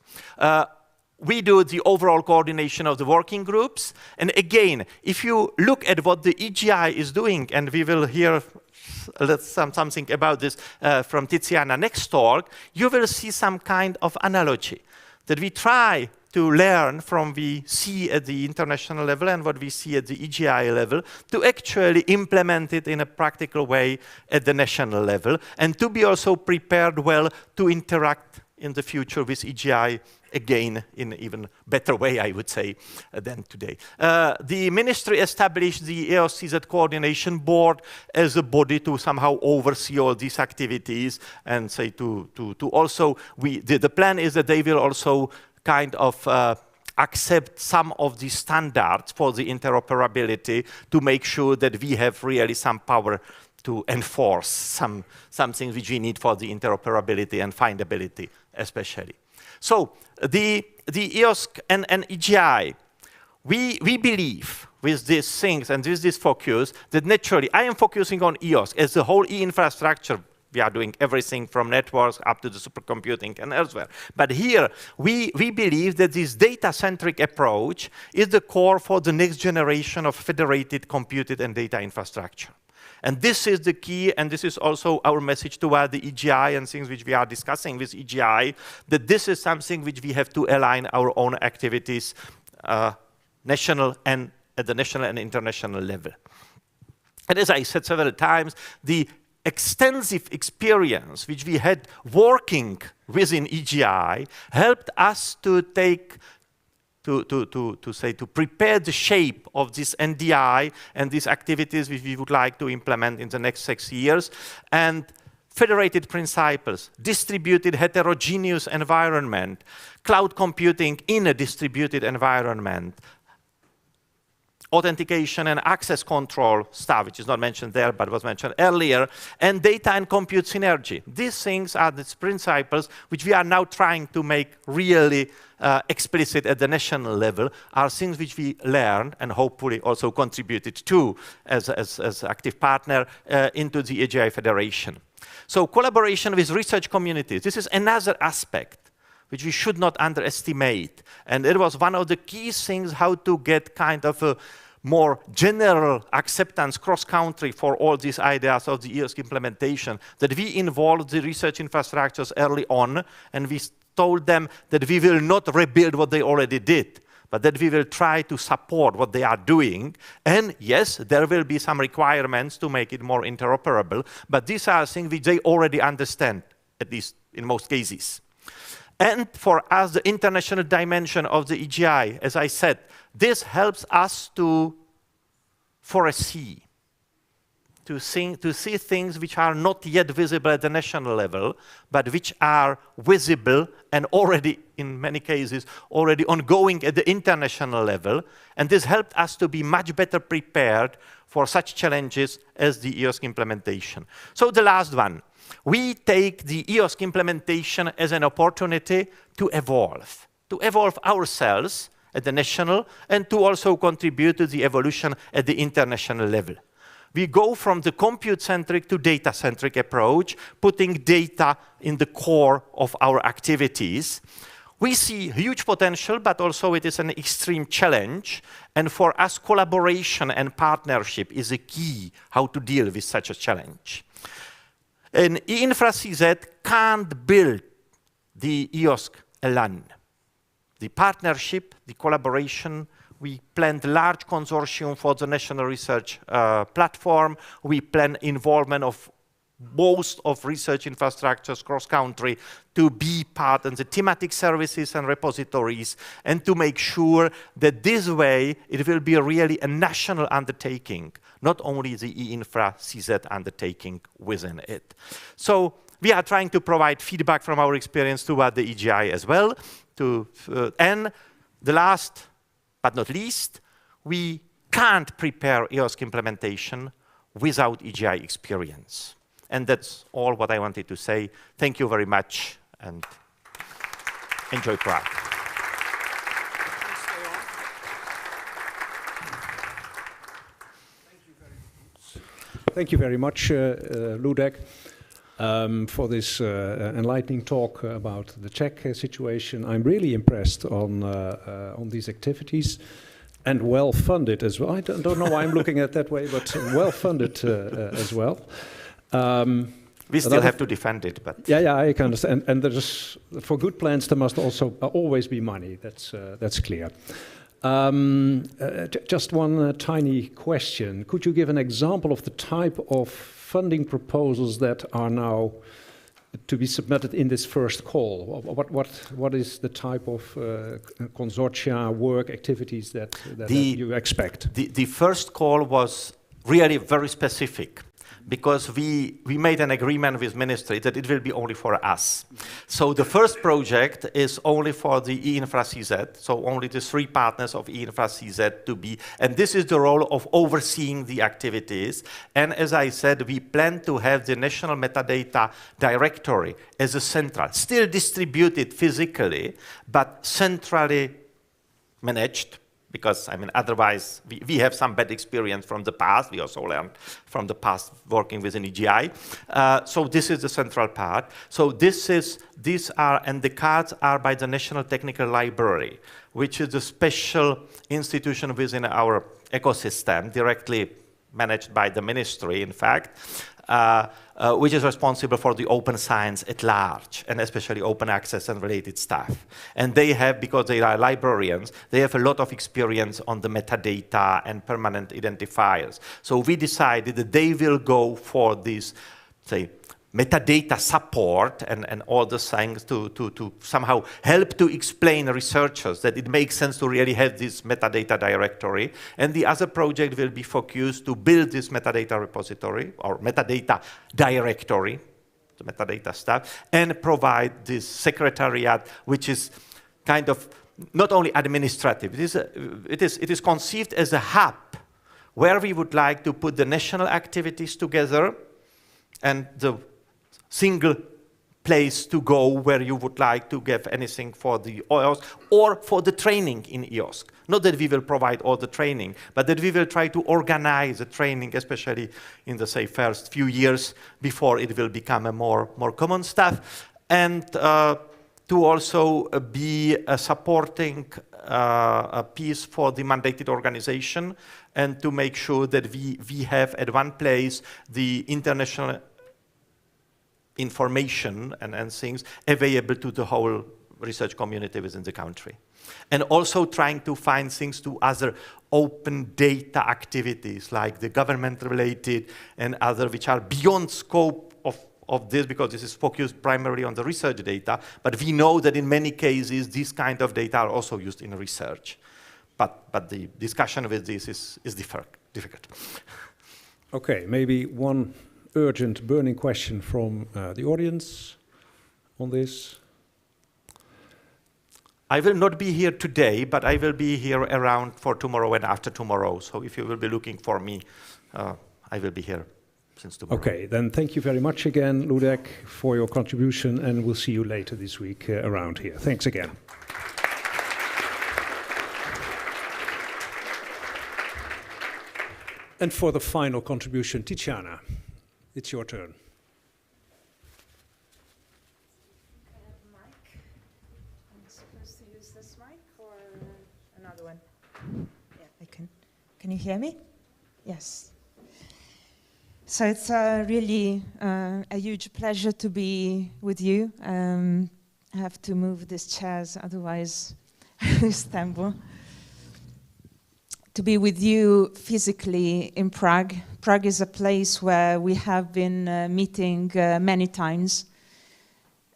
We do the overall coordination of the working groups. And again, if you look at what the EGI is doing, and we will hear something about this from Tiziana next talk, you will see some kind of analogy that we try to learn from we see at the international level and what we see at the EGI level to actually implement it in a practical way at the national level, and to be also prepared well to interact in the future with EGI again in an even better way, I would say, than today. The ministry established the EOSC-CZ Coordination Board as a body to somehow oversee all these activities and say to also, the plan is that they will also kind of accept some of the standards for the interoperability to make sure that we have really some power to enforce some things which we need for the interoperability and findability especially. So the EOSC and EGI, we believe with these things and with this focus that naturally, I am focusing on EOSC as the whole e-infrastructure. We are doing everything from networks up to the supercomputing and elsewhere. But here, we believe that this data-centric approach is the core for the next generation of federated computed and data infrastructure. And this is the key, and this is also our message toward the EGI and things which we are discussing with EGI, that this is something which we have to align our own activities national and at the national and international level. And as I said several times, the extensive experience which we had working within EGI helped us to take to prepare the shape of this NDI and these activities which we would like to implement in the next 6 years. And federated principles, distributed heterogeneous environment, cloud computing in a distributed environment, authentication and access control stuff, which is not mentioned there but was mentioned earlier, and data and compute synergy. These things are the principles which we are now trying to make really explicit at the national level, are things which we learned and hopefully also contributed to as active partner into the EGI Federation. So collaboration with research communities, this is another aspect which we should not underestimate. And it was one of the key things how to get kind of a more general acceptance cross-country for all these ideas of the EOSC implementation, that we involved the research infrastructures early on, and we told them that we will not rebuild what they already did, but that we will try to support what they are doing. And yes, there will be some requirements to make it more interoperable, but these are things which they already understand, at least in most cases. And for us, the international dimension of the EGI, as I said, this helps us to foresee, to see things which are not yet visible at the national level, but which are visible and already, in many cases, already ongoing at the international level. And this helped us to be much better prepared for such challenges as the EOSC implementation. So the last one. We take the EOSC implementation as an opportunity to evolve ourselves at the national and to also contribute to the evolution at the international level. We go from the compute-centric to data-centric approach, putting data in the core of our activities. We see huge potential, but also it is an extreme challenge. And for us, collaboration and partnership is a key how to deal with such a challenge. And E-Infra-CZ can't build the EOSC alone. The partnership, the collaboration, we planned a large consortium for the national research platform. We plan involvement of most of research infrastructures cross-country to be part of the thematic services and repositories, and to make sure that this way it will be really a national undertaking, not only the E-Infra-CZ undertaking within it. So we are trying to provide feedback from our experience toward the EGI as well. And the last but not least, we can't prepare EOSC implementation without EGI experience. And that's all what I wanted to say. Thank you very much, and enjoy Prague. Thank you very much, Ludek, for this enlightening talk about the Czech situation. I'm really impressed on these activities, and well-funded as well. I don't know why I'm looking at it that way, but well-funded as well. We still have to defend it, but yeah, I can understand. And there's, for good plans, there must also always be money. That's clear. Just one tiny question. Could you give an example of the type of funding proposals that are now to be submitted in this first call? What is the type of consortia work activities that you expect? The first call was really very specific, because we made an agreement with ministry that it will be only for us. So the first project is only for the E-Infra-CZ, so only the 3 partners of E-Infra-CZ to be, and this is the role of overseeing the activities. And as I said, we plan to have the National Metadata Directory as a central, still distributed physically, but centrally managed. Because, I mean, otherwise, we have some bad experience from the past. We also learned from the past working with an EGI. So this is the central part. So these are, and the cards are by the National Technical Library, which is a special institution within our ecosystem, directly managed by the ministry, in fact, which is responsible for the open science at large, and especially open access and related stuff. And they have, because they are librarians, they have a lot of experience on the metadata and permanent identifiers. So we decided that they will go for this, say, metadata support and all the things to somehow help to explain researchers that it makes sense to really have this metadata directory. And the other project will be focused to build this metadata repository or metadata directory, the metadata stuff, and provide this secretariat, which is kind of not only administrative. It is conceived as a hub where we would like to put the national activities together and the single place to go where you would like to give anything for the EOSC or for the training in EOSC. Not that we will provide all the training, but that we will try to organize the training, especially in the, say, first few years before it will become a more common stuff, and to to also be supporting a piece for the mandated organization, and to make sure that we have at one place the international information and things available to the whole research community within the country. And also trying to find things to other open data activities, like the government-related and other, which are beyond scope of this, because this is focused primarily on the research data. But we know that in many cases, these kind of data are also used in research. But the discussion with this is difficult. Okay, maybe one urgent burning question from the audience on this. I will not be here today, but I will be here around for tomorrow and after tomorrow. So if you will be looking for me, I will be here since tomorrow. Okay, then thank you very much again, Ludek, for your contribution, and we'll see you later this week around here. Thanks again. And for the final contribution, Tiziana, it's your turn. I'm supposed to use this mic or another one? Yeah, I can. Can you hear me? Yes. So it's really a huge pleasure to be with you. I have to move these chairs, otherwise I stumble. To be with you physically in Prague. Prague is a place where we have been meeting many times.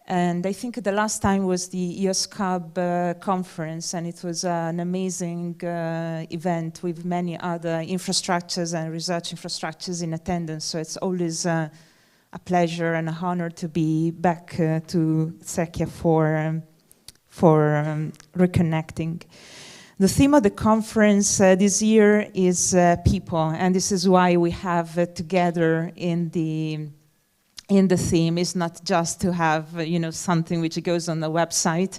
And I think the last time was the EOSCAB conference, and it was an amazing event with many other infrastructures and research infrastructures in attendance. So it's always a pleasure and an honor to be back to Czechia for reconnecting. The theme of the conference this year is people, and this is why we have together in the theme. Is not just to have something which goes on the website.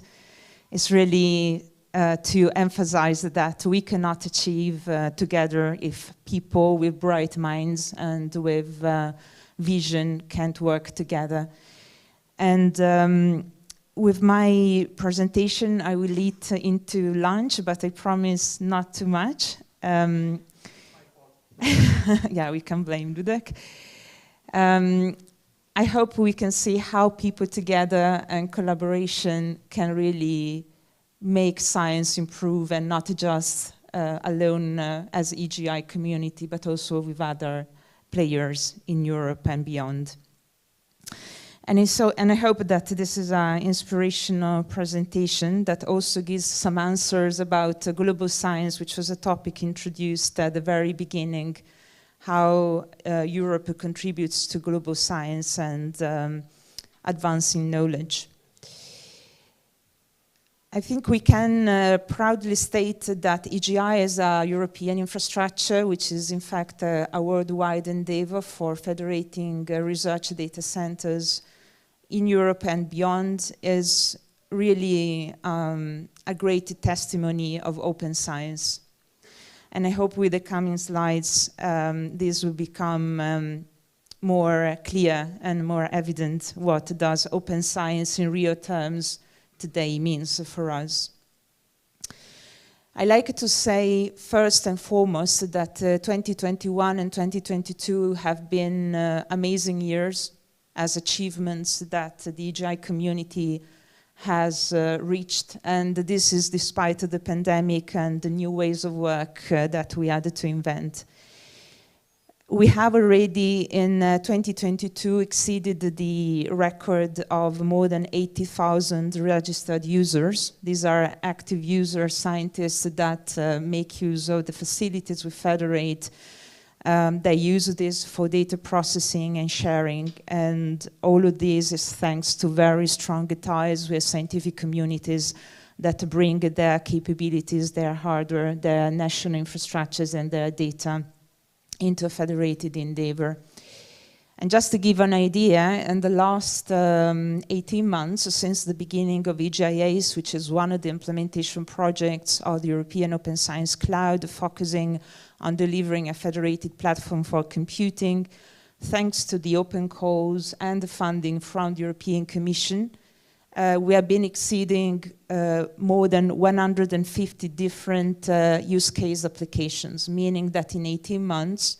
It's really to emphasize that we cannot achieve together if people with bright minds and with vision can't work together. And with my presentation, I will lead into lunch, but I promise not too much. Yeah, we can blame Ludek. I hope we can see how people together and collaboration can really make science improve, and not just alone as EGI community, but also with other players in Europe and beyond. And I hope that this is an inspirational presentation that also gives some answers about global science, which was a topic introduced at the very beginning, how Europe contributes to global science and advancing knowledge. I think we can proudly state that EGI is a European infrastructure, which is in fact a worldwide endeavor for federating research data centers in Europe and beyond, is really a great testimony of open science. And I hope with the coming slides, this will become more clear and more evident what does open science in real terms today means for us. I like to say first and foremost that 2021 and 2022 have been amazing years as achievements that the EGI community has reached, and this is despite the pandemic and the new ways of work that we had to invent. We have already in 2022 exceeded the record of more than 80,000 registered users. These are active user scientists that make use of the facilities we federate. They use this for data processing and sharing, and all of this is thanks to very strong ties with scientific communities that bring their capabilities, their hardware, their national infrastructures and their data into a federated endeavor. And just to give an idea, in the last 18 months, since the beginning of EGIAs, which is one of the implementation projects of the European Open Science Cloud, focusing on delivering a federated platform for computing, thanks to the open calls and the funding from the European Commission, we have been exceeding more than 150 different use case applications, meaning that in 18 months,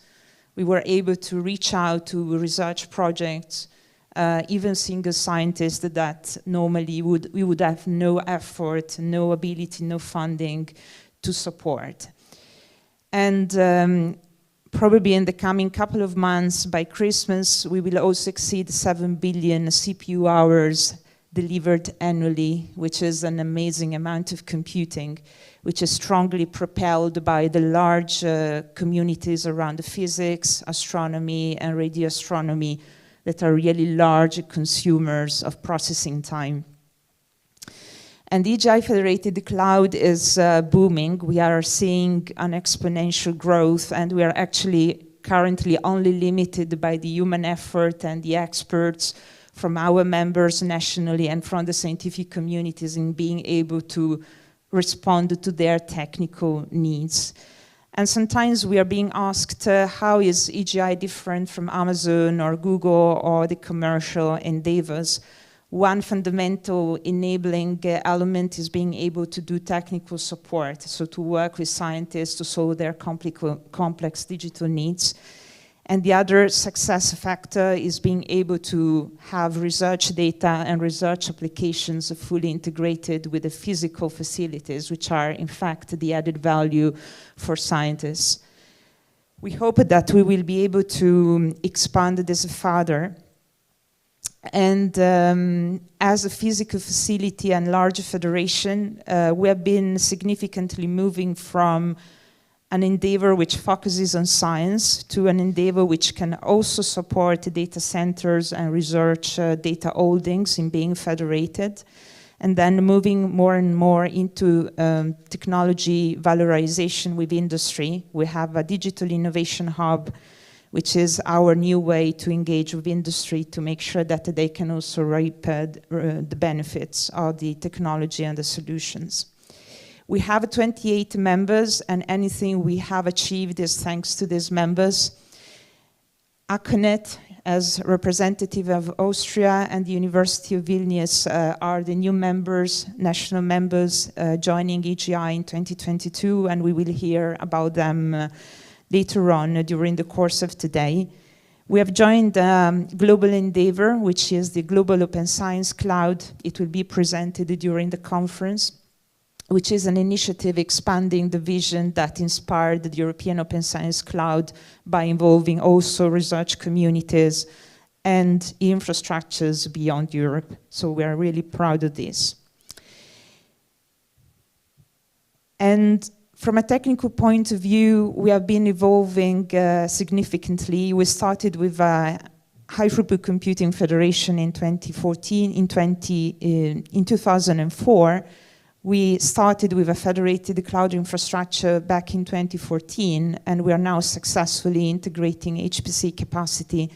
we were able to reach out to research projects, even single scientists that normally we would have no effort, no ability, no funding to support. And probably in the coming couple of months, by Christmas, we will also exceed 7 billion CPU hours delivered annually, which is an amazing amount of computing, which is strongly propelled by the large communities around the physics, astronomy, and radio astronomy that are really large consumers of processing time. And EGI Federated Cloud is booming. We are seeing an exponential growth, and we are actually currently only limited by the human effort and the experts from our members nationally and from the scientific communities in being able to respond to their technical needs. And sometimes we are being asked, how is EGI different from Amazon or Google or the commercial endeavors? One fundamental enabling element is being able to do technical support, so to work with scientists to solve their complex digital needs. And the other success factor is being able to have research data and research applications fully integrated with the physical facilities, which are in fact the added value for scientists. We hope that we will be able to expand this further. And as a physical facility and large federation, we have been significantly moving from an endeavor which focuses on science to an endeavor which can also support data centers and research data holdings in being federated, and then moving more and more into technology valorization with industry. We have a digital innovation hub, which is our new way to engage with industry to make sure that they can also reap the benefits of the technology and the solutions. We have 28 members, and anything we have achieved is thanks to these members. ACONET, as representative of Austria, and the University of Vilnius are the new members, national members, joining EGI in 2022, and we will hear about them later on during the course of today. We have joined Global Endeavor, which is the Global Open Science Cloud. It will be presented during the conference, which is an initiative expanding the vision that inspired the European Open Science Cloud by involving also research communities and infrastructures beyond Europe. So we are really proud of this. And from a technical point of view, we have been evolving significantly. We started with a High Throughput Computing Federation in 2014. In 2004, we started with a federated cloud infrastructure back in 2014, and we are now successfully integrating HPC capacity.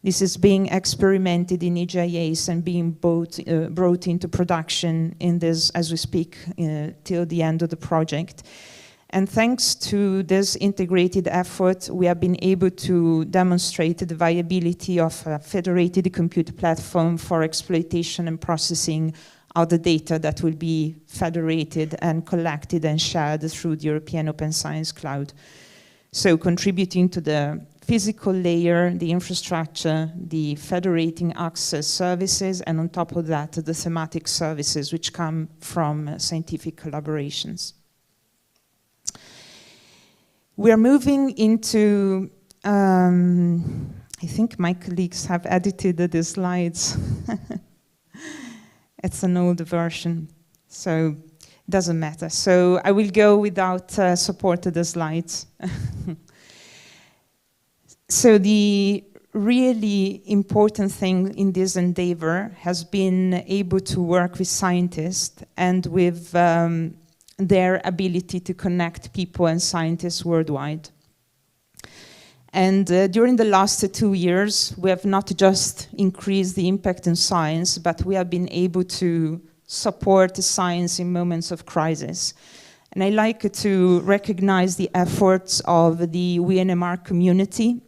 This is being experimented in EGIAs and being brought into production in this, as we speak, till the end of the project. And thanks to this integrated effort, we have been able to demonstrate the viability of a federated compute platform for exploitation and processing of the data that will be federated and collected and shared through the European Open Science Cloud. So contributing to the physical layer, the infrastructure, the federating access services, and on top of that, the thematic services which come from scientific collaborations. We are moving into, I think my colleagues have edited the slides. It's an old version, so it doesn't matter. So I will go without support of the slides. So the really important thing in this endeavor has been able to work with scientists and with their ability to connect people and scientists worldwide. And during the last 2 years, we have not just increased the impact in science, but we have been able to support science in moments of crisis. And I like to recognize the efforts of the WNMR community,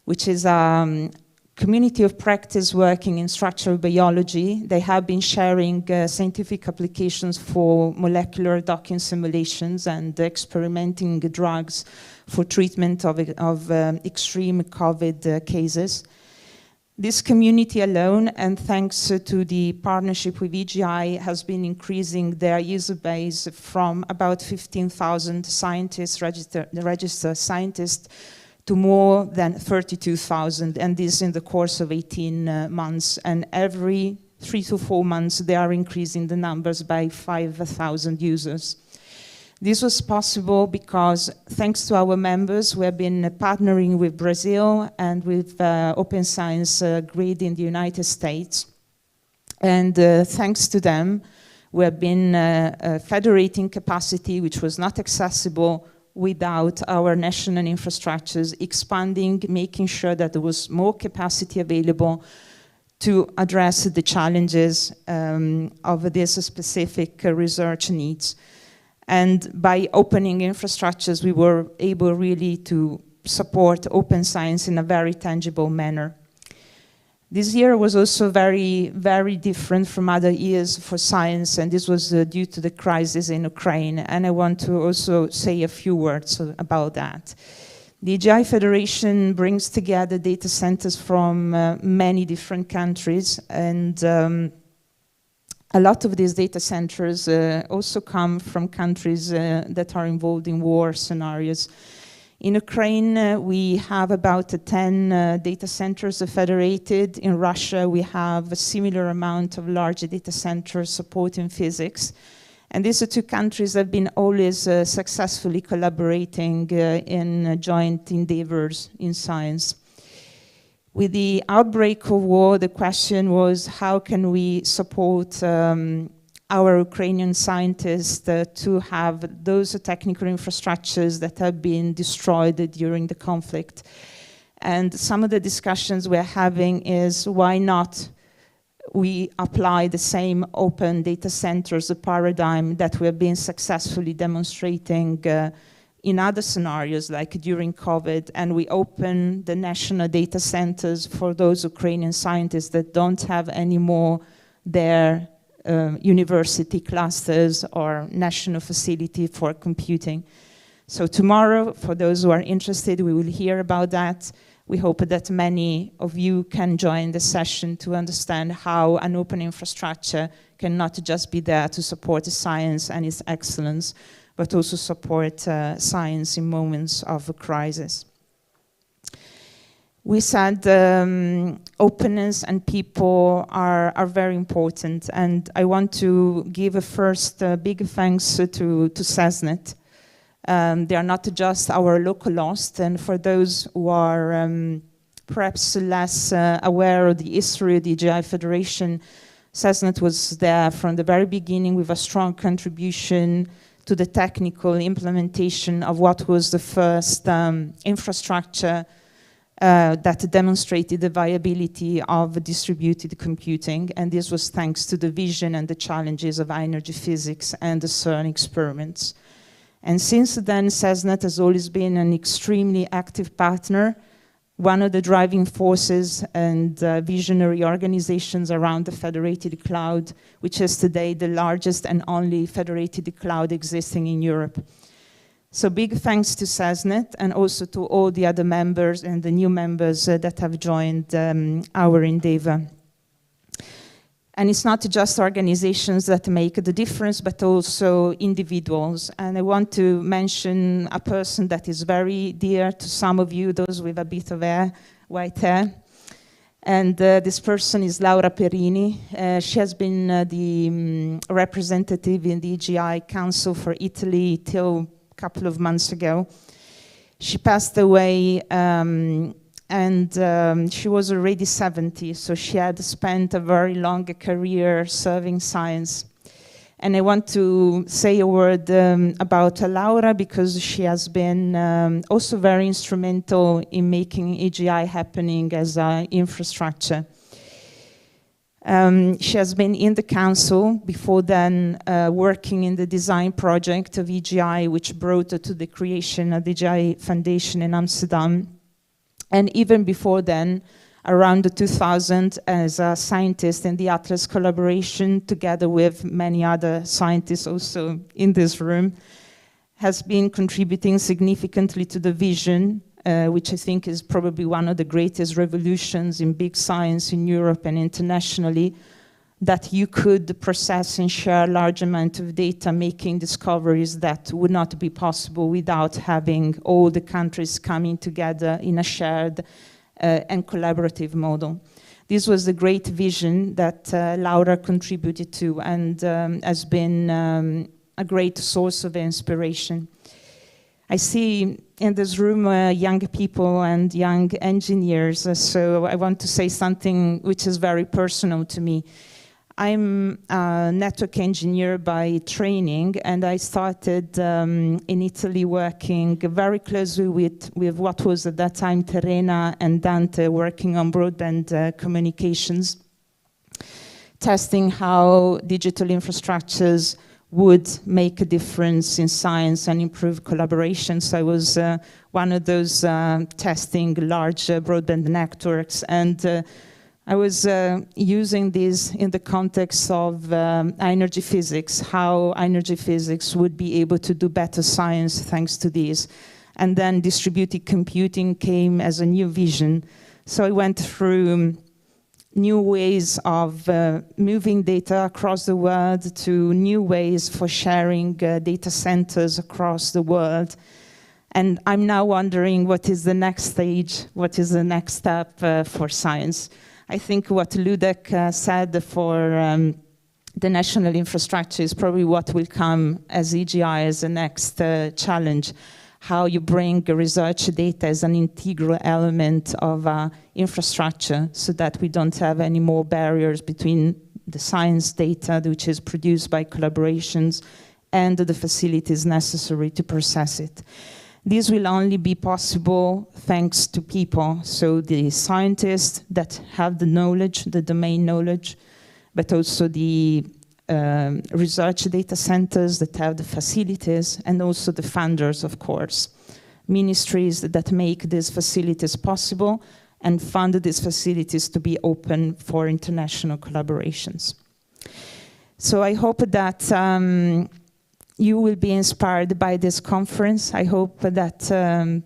which is a community of practice working in structural biology. They have been sharing scientific applications for molecular docking simulations and experimenting drugs for treatment of extreme COVID cases. This community alone, and thanks to the partnership with EGI, has been increasing their user base from about 15,000 scientists, registered scientists, to more than 32,000, and this in the course of 18 months. And every 3 to 4 months, they are increasing the numbers by 5,000 users. This was possible because, thanks to our members, we have been partnering with Brazil and with Open Science Grid in the United States. And thanks to them, we have been federating capacity, which was not accessible without our national infrastructures, expanding, making sure that there was more capacity available to address the challenges of these specific research needs. And by opening infrastructures, we were able really to support open science in a very tangible manner. This year was also very, very different from other years for science, and this was due to the crisis in Ukraine. And I want to also say a few words about that. The EGI Federation brings together data centers from many different countries, and a lot of these data centers also come from countries that are involved in war scenarios. In Ukraine, we have about 10 data centers federated. In Russia, we have a similar amount of large data centers supporting physics. And these two countries have been always successfully collaborating in joint endeavors in science. With the outbreak of war, the question was, how can we support our Ukrainian scientists to have those technical infrastructures that have been destroyed during the conflict? And some of the discussions we're having is, why not we apply the same open data centers paradigm that we have been successfully demonstrating in other scenarios, like during COVID, and we open the national data centers for those Ukrainian scientists that don't have anymore their university clusters or national facility for computing. So tomorrow, for those who are interested, we will hear about that. We hope that many of you can join the session to understand how an open infrastructure can not just be there to support the science and its excellence, but also support science in moments of a crisis. We said openness and people are very important, and I want to give a first big thanks to CESNET. They are not just our local host, and for those who are perhaps less aware of the history of the EGI Federation, CESNET was there from the very beginning with a strong contribution to the technical implementation of what was the first infrastructure that demonstrated the viability of distributed computing, and this was thanks to the vision and the challenges of high-energy physics and the CERN experiments. And since then, CESNET has always been an extremely active partner, one of the driving forces and visionary organizations around the federated cloud, which is today the largest and only federated cloud existing in Europe. So big thanks to CESNET and also to all the other members and the new members that have joined our endeavor. And it's not just organizations that make the difference, but also individuals. And I want to mention a person that is very dear to some of you, those with a bit of hair, white hair. And this person is Laura Perini. She has been the representative in the EGI Council for Italy till a couple of months ago. She passed away and she was already 70, so she had spent a very long career serving science. And I want to say a word about Laura, because she has been also very instrumental in making EGI happening as an infrastructure. She has been in the council before then, working in the design project of EGI, which brought her to the creation of the EGI Foundation in Amsterdam. And even before then, around 2000 as a scientist in the Atlas collaboration, together with many other scientists also in this room, has been contributing significantly to the vision, which I think is probably one of the greatest revolutions in big science in Europe and internationally, that you could process and share a large amount of data, making discoveries that would not be possible without having all the countries coming together in a shared and collaborative model. This was the great vision that Laura contributed to, and has been a great source of inspiration. I see in this room young people and young engineers, so I want to say something which is very personal to me. I'm a network engineer by training, and I started in Italy working very closely with what was at that time Terena and Dante, working on broadband communications, testing how digital infrastructures would make a difference in science and improve collaboration. So I was one of those testing large broadband networks, and I was using this in the context of energy physics, how energy physics would be able to do better science thanks to this. And then distributed computing came as a new vision. So I went through new ways of moving data across the world, to new ways for sharing data centers across the world. And I'm now wondering, what is the next stage? What is the next step for science? I think what Ludek said for the national infrastructure is probably what will come as EGI as the next challenge. How you bring research data as an integral element of infrastructure, so that we don't have any more barriers between the science data, which is produced by collaborations, and the facilities necessary to process it. This will only be possible thanks to people, so the scientists that have the knowledge, the domain knowledge, but also the research data centers that have the facilities, and also the funders, of course. Ministries that make these facilities possible and fund these facilities to be open for international collaborations. So I hope that you will be inspired by this conference. I hope that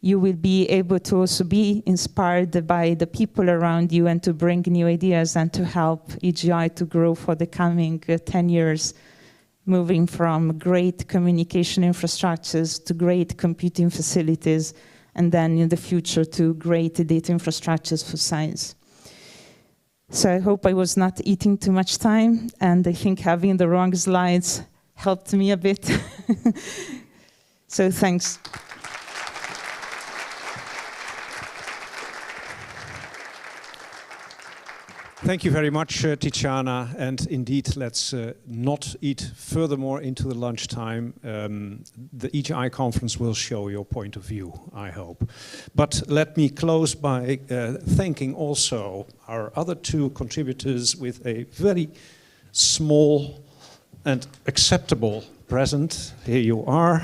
you will be able to also be inspired by the people around you, and to bring new ideas and to help EGI to grow for the coming 10 years, moving from great communication infrastructures to great computing facilities, and then in the future to great data infrastructures for science. So I hope I was not eating too much time, and I think having the wrong slides helped me a bit. So thanks. Thank you very much, Tiziana. And indeed, let's not eat furthermore into the lunchtime. The EGI conference will show your point of view, I hope. But let me close by thanking also our other two contributors with a very small and acceptable present. Here you are.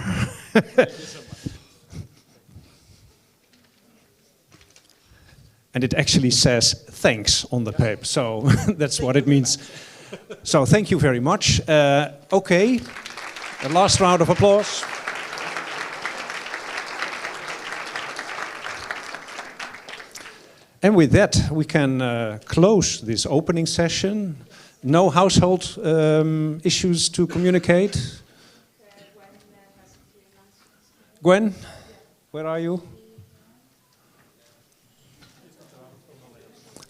And it actually says thanks on the paper, so that's what it means. So thank you very much. Okay, the last round of applause. And with that, we can close this opening session. No household issues to communicate. Gwen, where are you?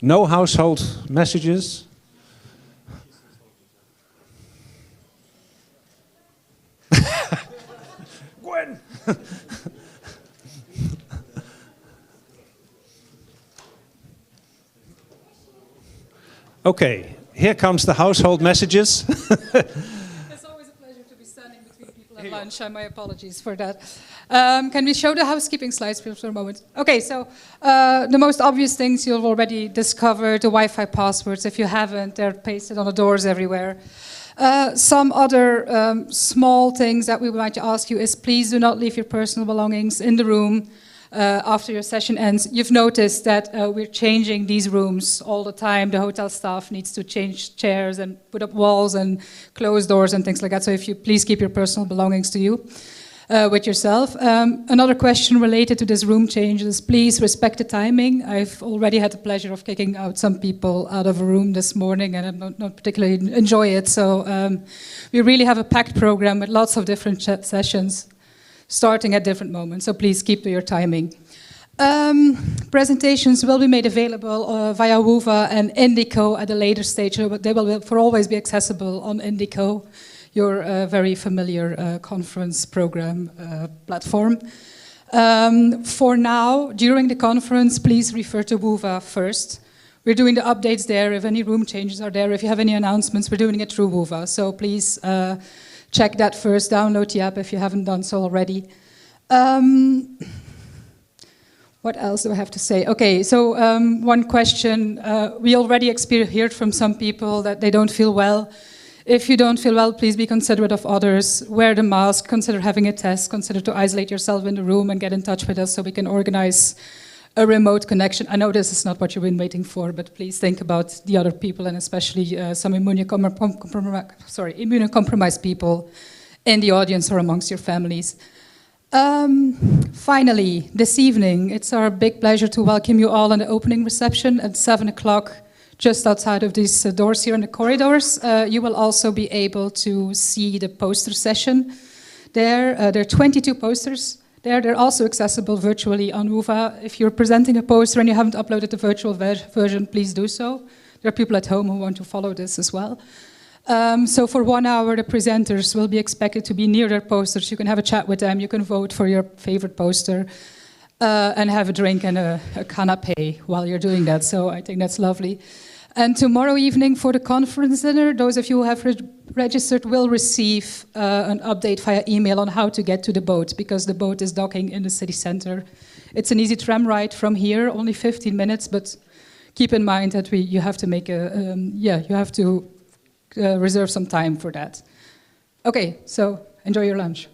No household messages? Gwen! Okay, here comes the household messages. It's always a pleasure to be standing between people at lunch, and my apologies for that. Can we show the housekeeping slides please for a moment? Okay, so the most obvious things you've already discovered, the Wi-Fi passwords. If you haven't, they're pasted on the doors everywhere. Some other small things that we would like to ask you is please do not leave your personal belongings in the room. after your session ends. You've noticed that we're changing these rooms all the time. The hotel staff needs to change chairs and put up walls and close doors and things like that. So if you please keep your personal belongings to you. With yourself. Another question related to this room changes, please respect the timing. I've already had the pleasure of kicking out some people out of a room this morning and I not particularly enjoy it. So we really have a packed program with lots of different sessions starting at different moments. So please keep to your timing. Presentations will be made available via WUVA and Indico at a later stage, but they will for always be accessible on Indico, your very familiar conference program platform. For now, during the conference, please refer to WUVA first. We're doing the updates there. If any room changes are there, if you have any announcements, we're doing it through WUVA. So please check that first, download the app if you haven't done so already. What else do I have to say? Okay, so one question. We already heard from some people that they don't feel well. If you don't feel well, please be considerate of others. Wear the mask, consider having a test, consider to isolate yourself in the room and get in touch with us so we can organize a remote connection. I know this is not what you've been waiting for, but please think about the other people and especially some immunocompromised people in the audience or amongst your families. Finally, this evening, it's our big pleasure to welcome you all in the opening reception at 7 o'clock. Just outside of these doors here in the corridors, you will also be able to see the poster session there. There are 22 posters there. They're also accessible virtually on WUVA. If you're presenting a poster and you haven't uploaded the virtual version, please do so. There are people at home who want to follow this as well. So for 1 hour, the presenters will be expected to be near their posters. You can have a chat with them. You can vote for your favorite poster and have a drink and a canapé while you're doing that. So I think that's lovely. And tomorrow evening for the conference dinner, those of you who have registered will receive an update via email on how to get to the boat, because the boat is docking in the city center. It's an easy tram ride from here, only 15 minutes, but keep in mind that you have to make reserve some time for that. Okay, so enjoy your lunch.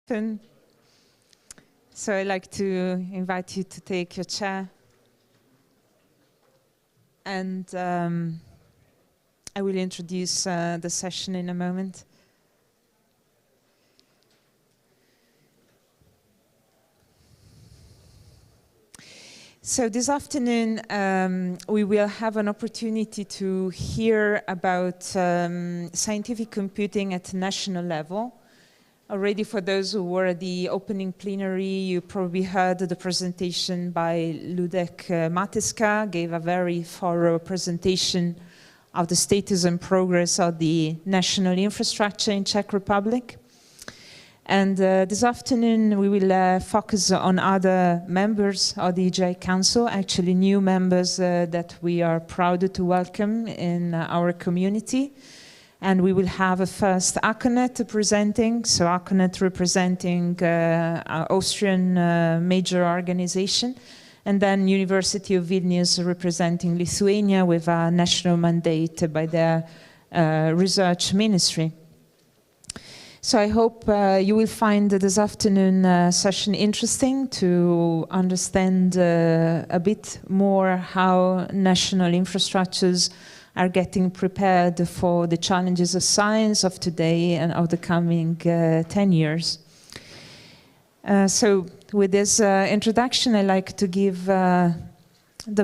So I'd like to invite you to take your chair. And I will introduce the session in a moment. So this afternoon, we will have an opportunity to hear about scientific computing at national level. Already for those who were at the opening plenary, you probably heard the presentation by Ludek Mateska, gave a very thorough presentation of the status and progress of the national infrastructure in Czech Republic. And this afternoon we will focus on other members of the EGI Council, actually new members that we are proud to welcome in our community. And we will have a first ACONET presenting, so ACONET representing our Austrian major organization, and then University of Vilnius representing Lithuania with a national mandate by their research ministry. So I hope you will find this afternoon session interesting to understand a bit more how national infrastructures are getting prepared for the challenges of science of today and of the coming 10 years. So with this introduction, I'd like to give the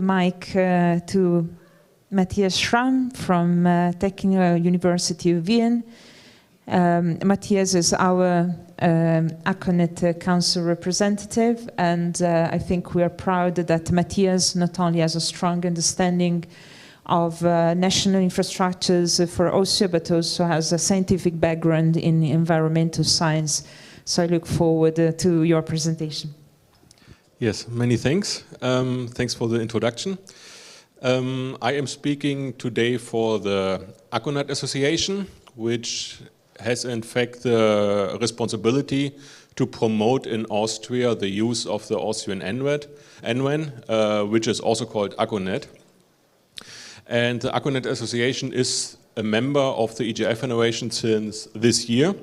mic to Matthias Schramm from Technical University of Wien. Matthias is our ACONET Council representative, and I think we are proud that Matthias not only has a strong understanding of national infrastructures for Austria, but also has a scientific background in environmental science. So I look forward to your presentation. Yes, many thanks. Thanks for the introduction. I am speaking today for the ACONET Association, which has in fact the responsibility to promote in Austria the use of the Austrian NWEN, which is also called ACONET. And the ACONET Association is a member of the EGI Federation since this year.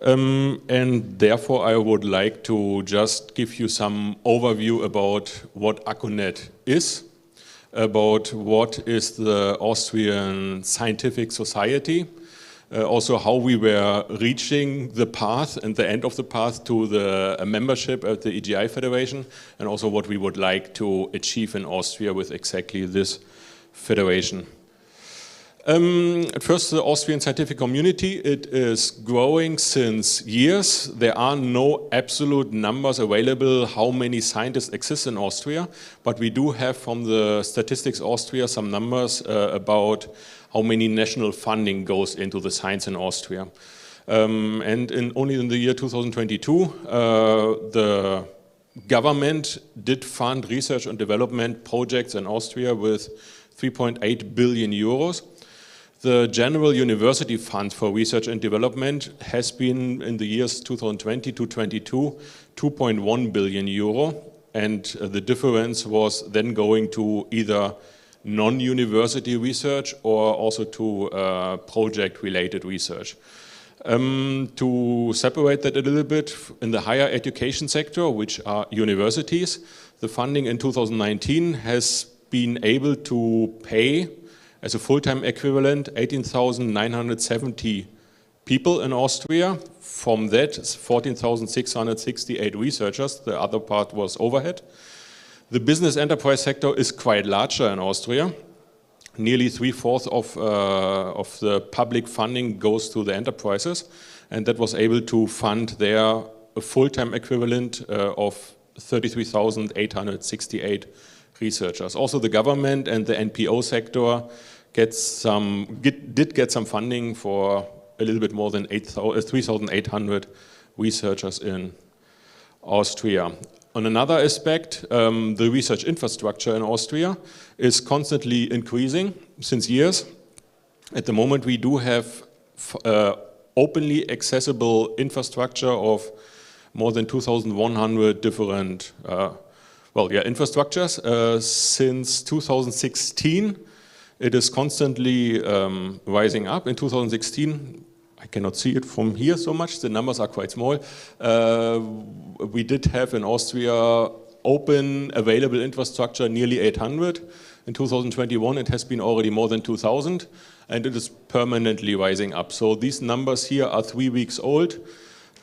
And therefore I would like to just give you some overview about what ACONET is, about what is the Austrian Scientific Society, also how we were reaching the path and the end of the path to the membership at the EGI Federation, and also what we would like to achieve in Austria with exactly this federation. At first, the Austrian scientific community, it is growing since years. There are no absolute numbers available how many scientists exist in Austria, but we do have from the Statistics Austria some numbers about how many national funding goes into the science in Austria. And only in the year 2022, the government did fund research and development projects in Austria with 3.8 billion euros. The general university fund for research and development has been in the years 2020 to 22, 2.1 billion euro. And the difference was then going to either non-university research or also to project-related research. To separate that a little bit, in the higher education sector, which are universities, the funding in 2019 has been able to pay as a full-time equivalent 18,970 people in Austria. From that, 14,668 researchers. The other part was overhead. The business enterprise sector is quite larger in Austria. Nearly 3/4 of the public funding goes to the enterprises, and that was able to fund their full-time equivalent of 33,868 researchers. Also, the government and the NPO sector did get some funding for a little bit more than 3,800 researchers in Austria. On another aspect, the research infrastructure in Austria is constantly increasing since years. At the moment, we do have openly accessible infrastructure of more than 2,100 different infrastructures. Since 2016, it is constantly rising up. In 2016, I cannot see it from here so much, the numbers are quite small. We did have in Austria open available infrastructure nearly 800. In 2021 it has been already more than 2,000 and it is permanently rising up. So these numbers here are 3 weeks old.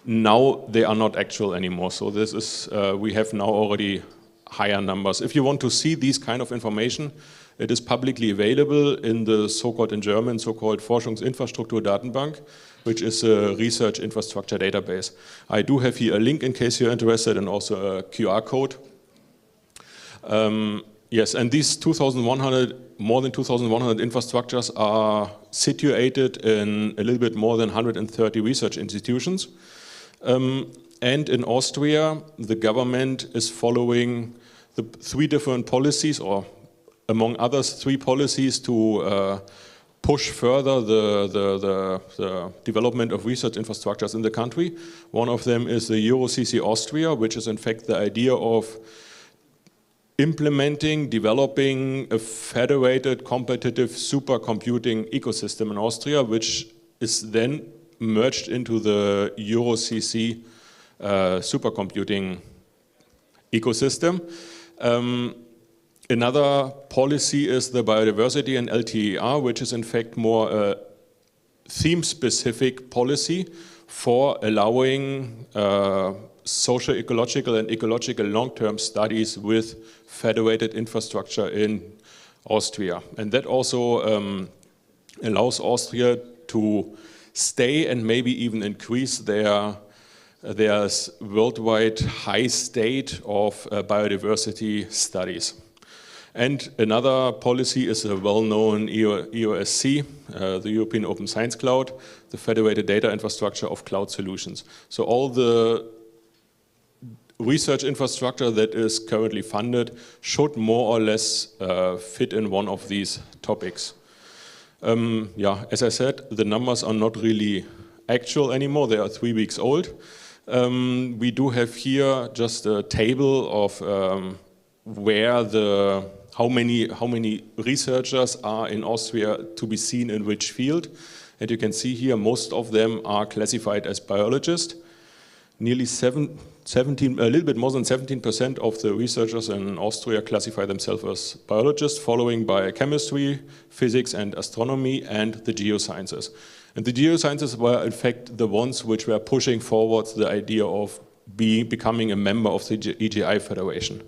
Now they are not actual anymore. So this is, we have now already higher numbers. If you want to see these kind of information, it is publicly available in the so-called, in German, so-called Forschungsinfrastrukturdatenbank, which is a research infrastructure database. I do have here a link in case you're interested and also a QR code. Yes, and these 2,100, more than 2,100 infrastructures are situated in a little bit more than 130 research institutions. And in Austria, the government is following the 3 different policies, or among others, 3 policies to push further the development of research infrastructures in the country. One of them is the EuroCC Austria, which is in fact the idea of implementing, developing a federated, competitive supercomputing ecosystem in Austria, which is then merged into the EuroCC supercomputing ecosystem. Another policy is the biodiversity and LTER, which is in fact more a theme-specific policy for allowing socio-ecological and ecological long-term studies with federated infrastructure in Austria. And that also allows Austria to stay and maybe even increase their worldwide high state of biodiversity studies. And another policy is a well-known EOSC, the European Open Science Cloud, the federated data infrastructure of cloud solutions. So all the research infrastructure that is currently funded should more or less fit in one of these topics. Yeah, as I said, the numbers are not really actual anymore, they are 3 weeks old. We do have here just a table of where how many researchers are in Austria to be seen in which field. And you can see here most of them are classified as biologists. Nearly 17, a little bit more than 17% of the researchers in Austria classify themselves as biologists, following by chemistry, physics and astronomy, and the geosciences. And the geosciences were in fact the ones which were pushing forward the idea of becoming a member of the EGI Federation.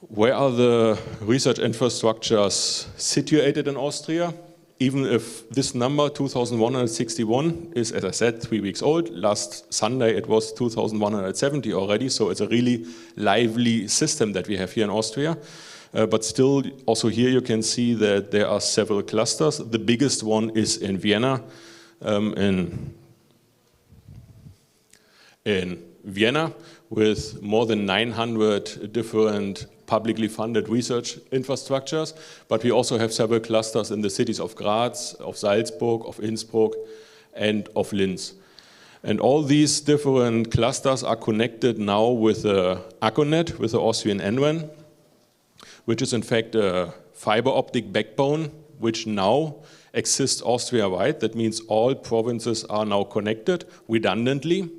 Where are the research infrastructures situated in Austria? Even if this number, 2,161, is, as I said, 3 weeks old. Last Sunday it was 2,170 already, so it's a really lively system that we have here in Austria. But still, also here you can see that there are several clusters. The biggest one is in Vienna. In Vienna, with more than 900 different publicly funded research infrastructures, but we also have several clusters in the cities of Graz, of Salzburg, of Innsbruck, and of Linz. And all these different clusters are connected now with the ACONET, with the Austrian NWAN, which is in fact a fiber optic backbone, which now exists Austria-wide. That means all provinces are now connected redundantly.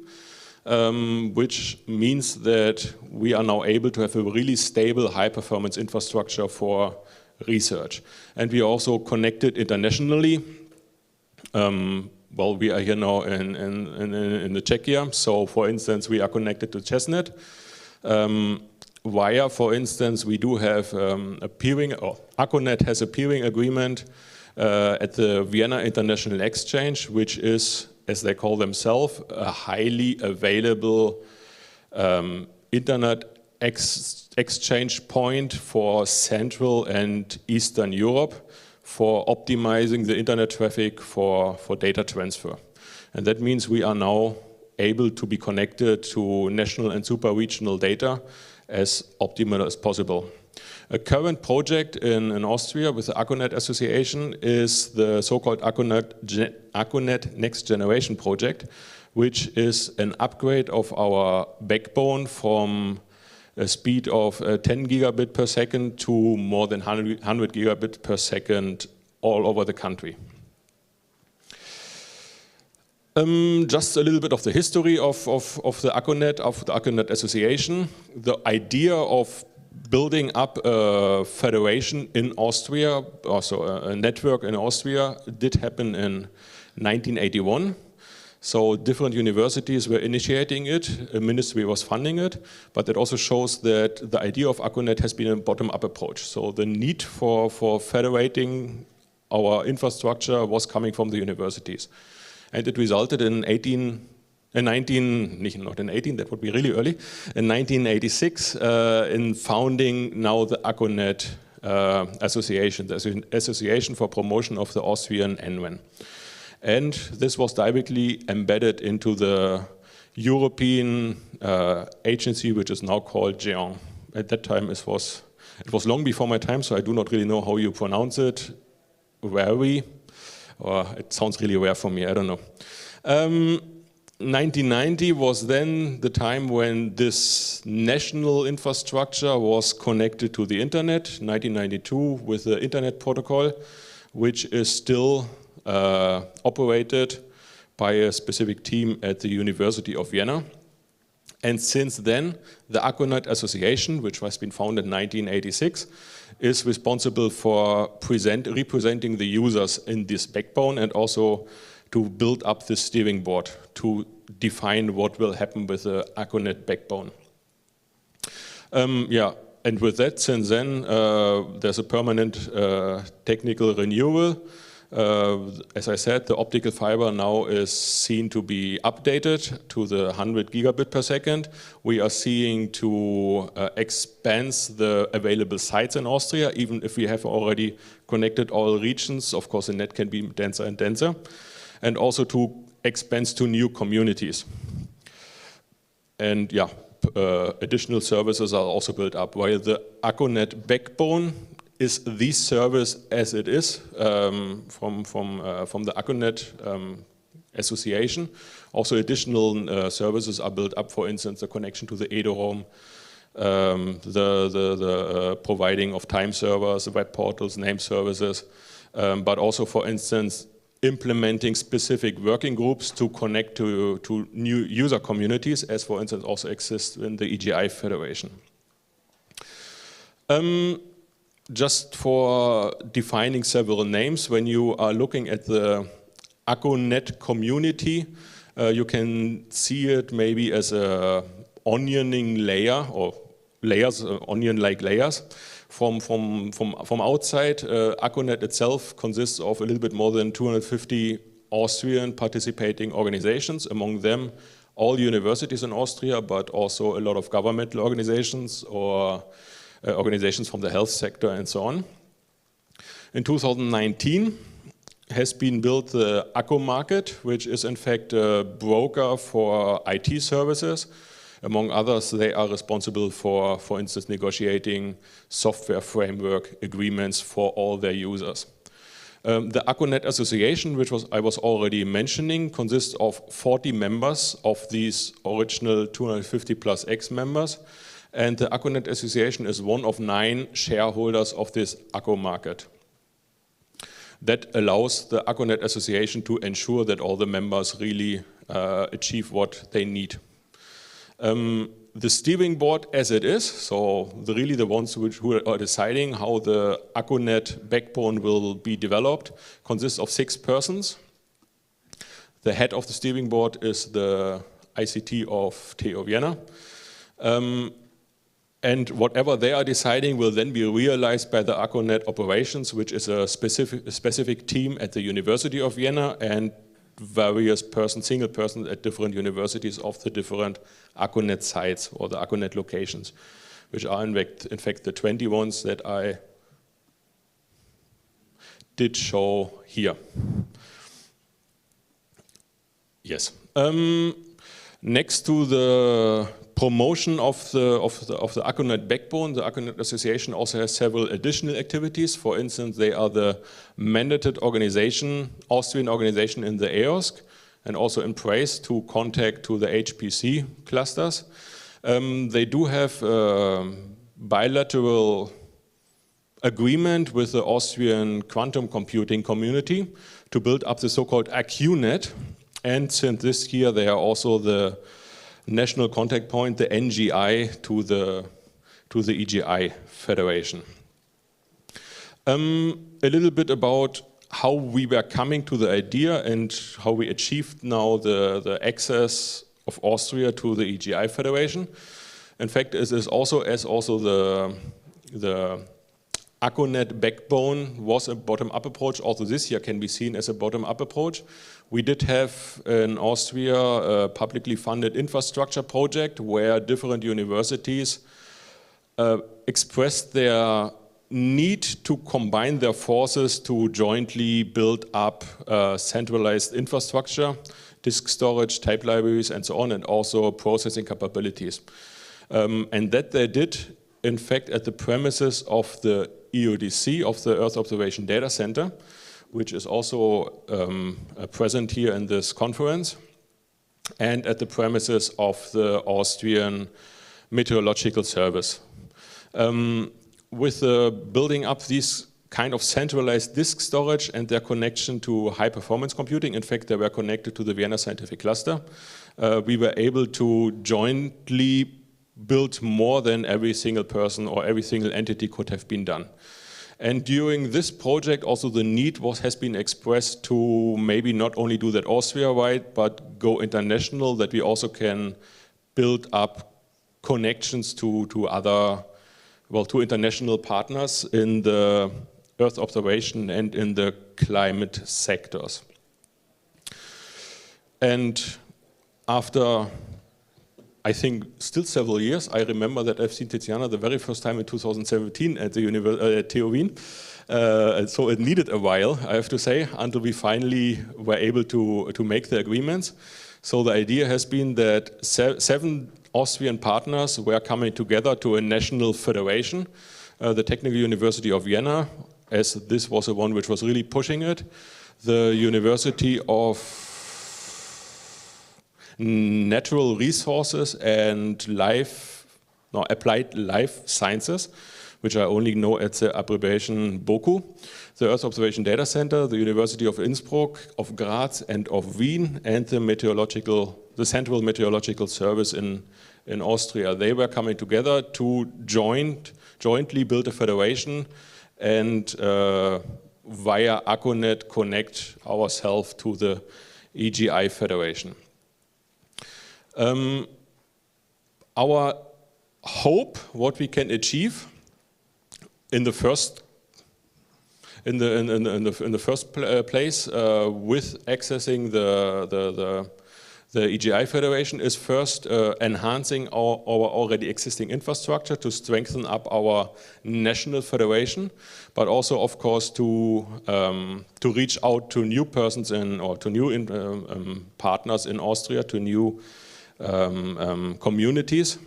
Which means that we are now able to have a really stable high-performance infrastructure for research. And we are also connected internationally. Well, we are here now in the Czechia, so for instance, we are connected to CESNET. Via, for instance, we do have a peering, or ACONET has a peering agreement at the Vienna International Exchange, which is, as they call themselves, a highly available internet exchange point for Central and Eastern Europe for optimizing the internet traffic for data transfer. And that means we are now able to be connected to national and super-regional data as optimal as possible. A current project in Austria with the ACONET Association is the so-called ACONET Next Generation project, which is an upgrade of our backbone from a speed of 10 gigabit per second to more than 100 gigabit per second all over the country. Just a little bit of the history of the ACONET Association. The idea of building up a federation in Austria, also a network in Austria, did happen in 1981. So different universities were initiating it, a ministry was funding it, but it also shows that the idea of ACONET has been a bottom-up approach. So the need for federating our infrastructure was coming from the universities. And it resulted in 1986, in founding now the ACONET Association, the Association for Promotion of the Austrian NWEN. And this was directly embedded into the European agency, which is now called EGI. At that time, it was long before my time, so I do not really know how you pronounce it. Very, or it sounds really rare for me, I don't know. 1990 was then the time when this national infrastructure was connected to the internet, 1992 with the internet protocol, which is still operated by a specific team at the University of Vienna. And since then, the ACONET Association, which has been founded in 1986, is responsible for representing the users in this backbone and also to build up the steering board to define what will happen with the ACONET backbone. And with that, since then, there's a permanent technical renewal. As I said, the optical fiber now is seen to be updated to the 100 gigabit per second. We are seeing to expand the available sites in Austria, even if we have already connected all regions. Of course, the net can be denser and denser. And also to expand to new communities. And additional services are also built up, while the ACONET backbone is the service as it is from the ACONET association. Also additional services are built up, for instance, the connection to the EDOROM, the providing of time servers, web portals, name services, but also, for instance, implementing specific working groups to connect to new user communities, as for instance also exists in the EGI Federation. Just for defining several names, when you are looking at the ACONET community, you can see it maybe as a onioning layer or layers, onion-like layers. From outside, ACONET itself consists of a little bit more than 250 Austrian participating organizations, among them all universities in Austria, but also a lot of governmental organizations or organizations from the health sector and so on. In 2019 has been built the ACO Market, which is in fact a broker for IT services. Among others, they are responsible for instance, negotiating software framework agreements for all their users. The ACONET Association, which I was already mentioning, consists of 40 members of these original 250 plus X members. And the ACONET Association is one of 9 shareholders of this ACO Market. That allows the ACONET Association to ensure that all the members really achieve what they need. The steering board as it is, so really the ones who are deciding how the ACONET backbone will be developed, consists of 6 persons. The head of the steering board is the ICT of TU Vienna. And whatever they are deciding will then be realized by the ACONET operations, which is a specific team at the University of Vienna and various single persons at different universities of the different ACONET sites or the ACONET locations, which are in fact the 20 ones that I did show here. Yes. Next to the promotion of the ACONET backbone, the ACONET Association also has several additional activities. For instance, they are the mandated organization, Austrian organization in the EOSC, and also in praise to contact to the HPC clusters. They do have a bilateral agreement with the Austrian quantum computing community to build up the so-called AQNet. And since this year, they are also the national contact point, the NGI, to the EGI Federation. A little bit about how we were coming to the idea and how we achieved now the access of Austria to the EGI Federation. In fact, it is also the ACONET backbone was a bottom-up approach. Also this year can be seen as a bottom-up approach. We did have in Austria a publicly funded infrastructure project where different universities expressed their need to combine their forces to jointly build up centralized infrastructure, disk storage, tape libraries, and so on, and also processing capabilities. And that they did, in fact, at the premises of the EODC, of the Earth Observation Data Center, which is also present here in this conference, and at the premises of the Austrian Meteorological Service. With building up these kind of centralized disk storage and their connection to high performance computing, in fact, they were connected to the Vienna Scientific Cluster, we were able to jointly build more than every single person or every single entity could have been done. And during this project, also the need has been expressed to maybe not only do that Austria-wide, but go international, that we also can build up connections to other, well, to international partners in the Earth observation and in the climate sectors. And after, I think, still several years, I remember that I've seen Tiziana the very first time in 2017 at the TU Wien. So it needed a while, I have to say, until we finally were able to make the agreements. So the idea has been that 7 Austrian partners were coming together to a national federation, the Technical University of Vienna, as this was the one which was really pushing it, the University of Natural Resources and Applied Life Sciences, which I only know as the abbreviation BOKU, the Earth Observation Data Center, the University of Innsbruck, of Graz and of Wien, and the Central Meteorological Service in Austria. They were coming together to jointly build a federation and via ACONET connect ourselves to the EGI Federation. Our hope, what we can achieve in the first place with accessing the EGI Federation is first enhancing our already existing infrastructure to strengthen up our national federation, but also, of course, to reach out to new persons or to new partners in Austria, to new communities.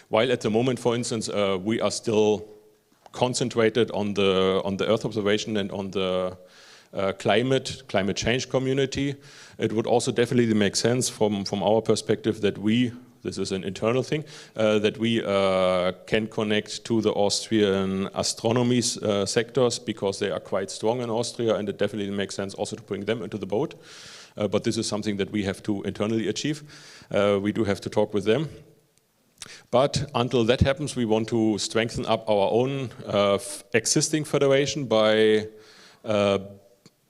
While at the moment, for instance, we are still concentrated on the Earth observation and on the climate change community, it would also definitely make sense from our perspective that this is an internal thing, that we can connect to the Austrian astronomy sectors, because they are quite strong in Austria, and it definitely makes sense also to bring them into the boat. But this is something that we have to internally achieve. We do have to talk with them. But until that happens, we want to strengthen up our own existing federation by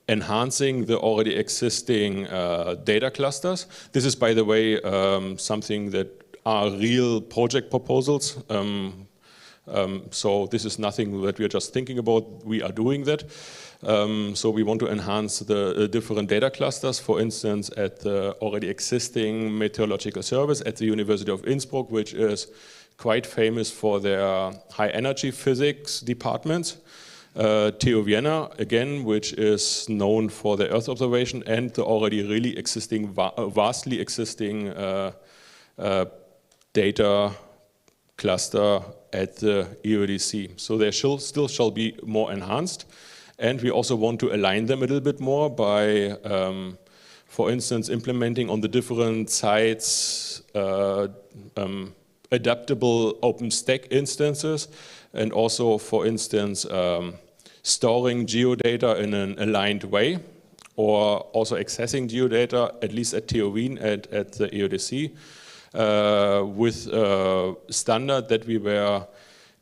enhancing the already existing data clusters. This is, by the way, something that are real project proposals. So this is nothing that we are just thinking about, we are doing that. So we want to enhance the different data clusters, for instance, at the already existing meteorological service at the University of Innsbruck, which is quite famous for their high energy physics departments. TU Vienna, again, which is known for the Earth observation and the already really existing, vastly existing data cluster at the EODC. So they still shall be more enhanced. And we also want to align them a little bit more by, for instance, implementing on the different sites adaptable OpenStack instances, and also, for instance, storing geodata in an aligned way, or also accessing geodata, at least at TOWIN and at the EODC, with a standard that we were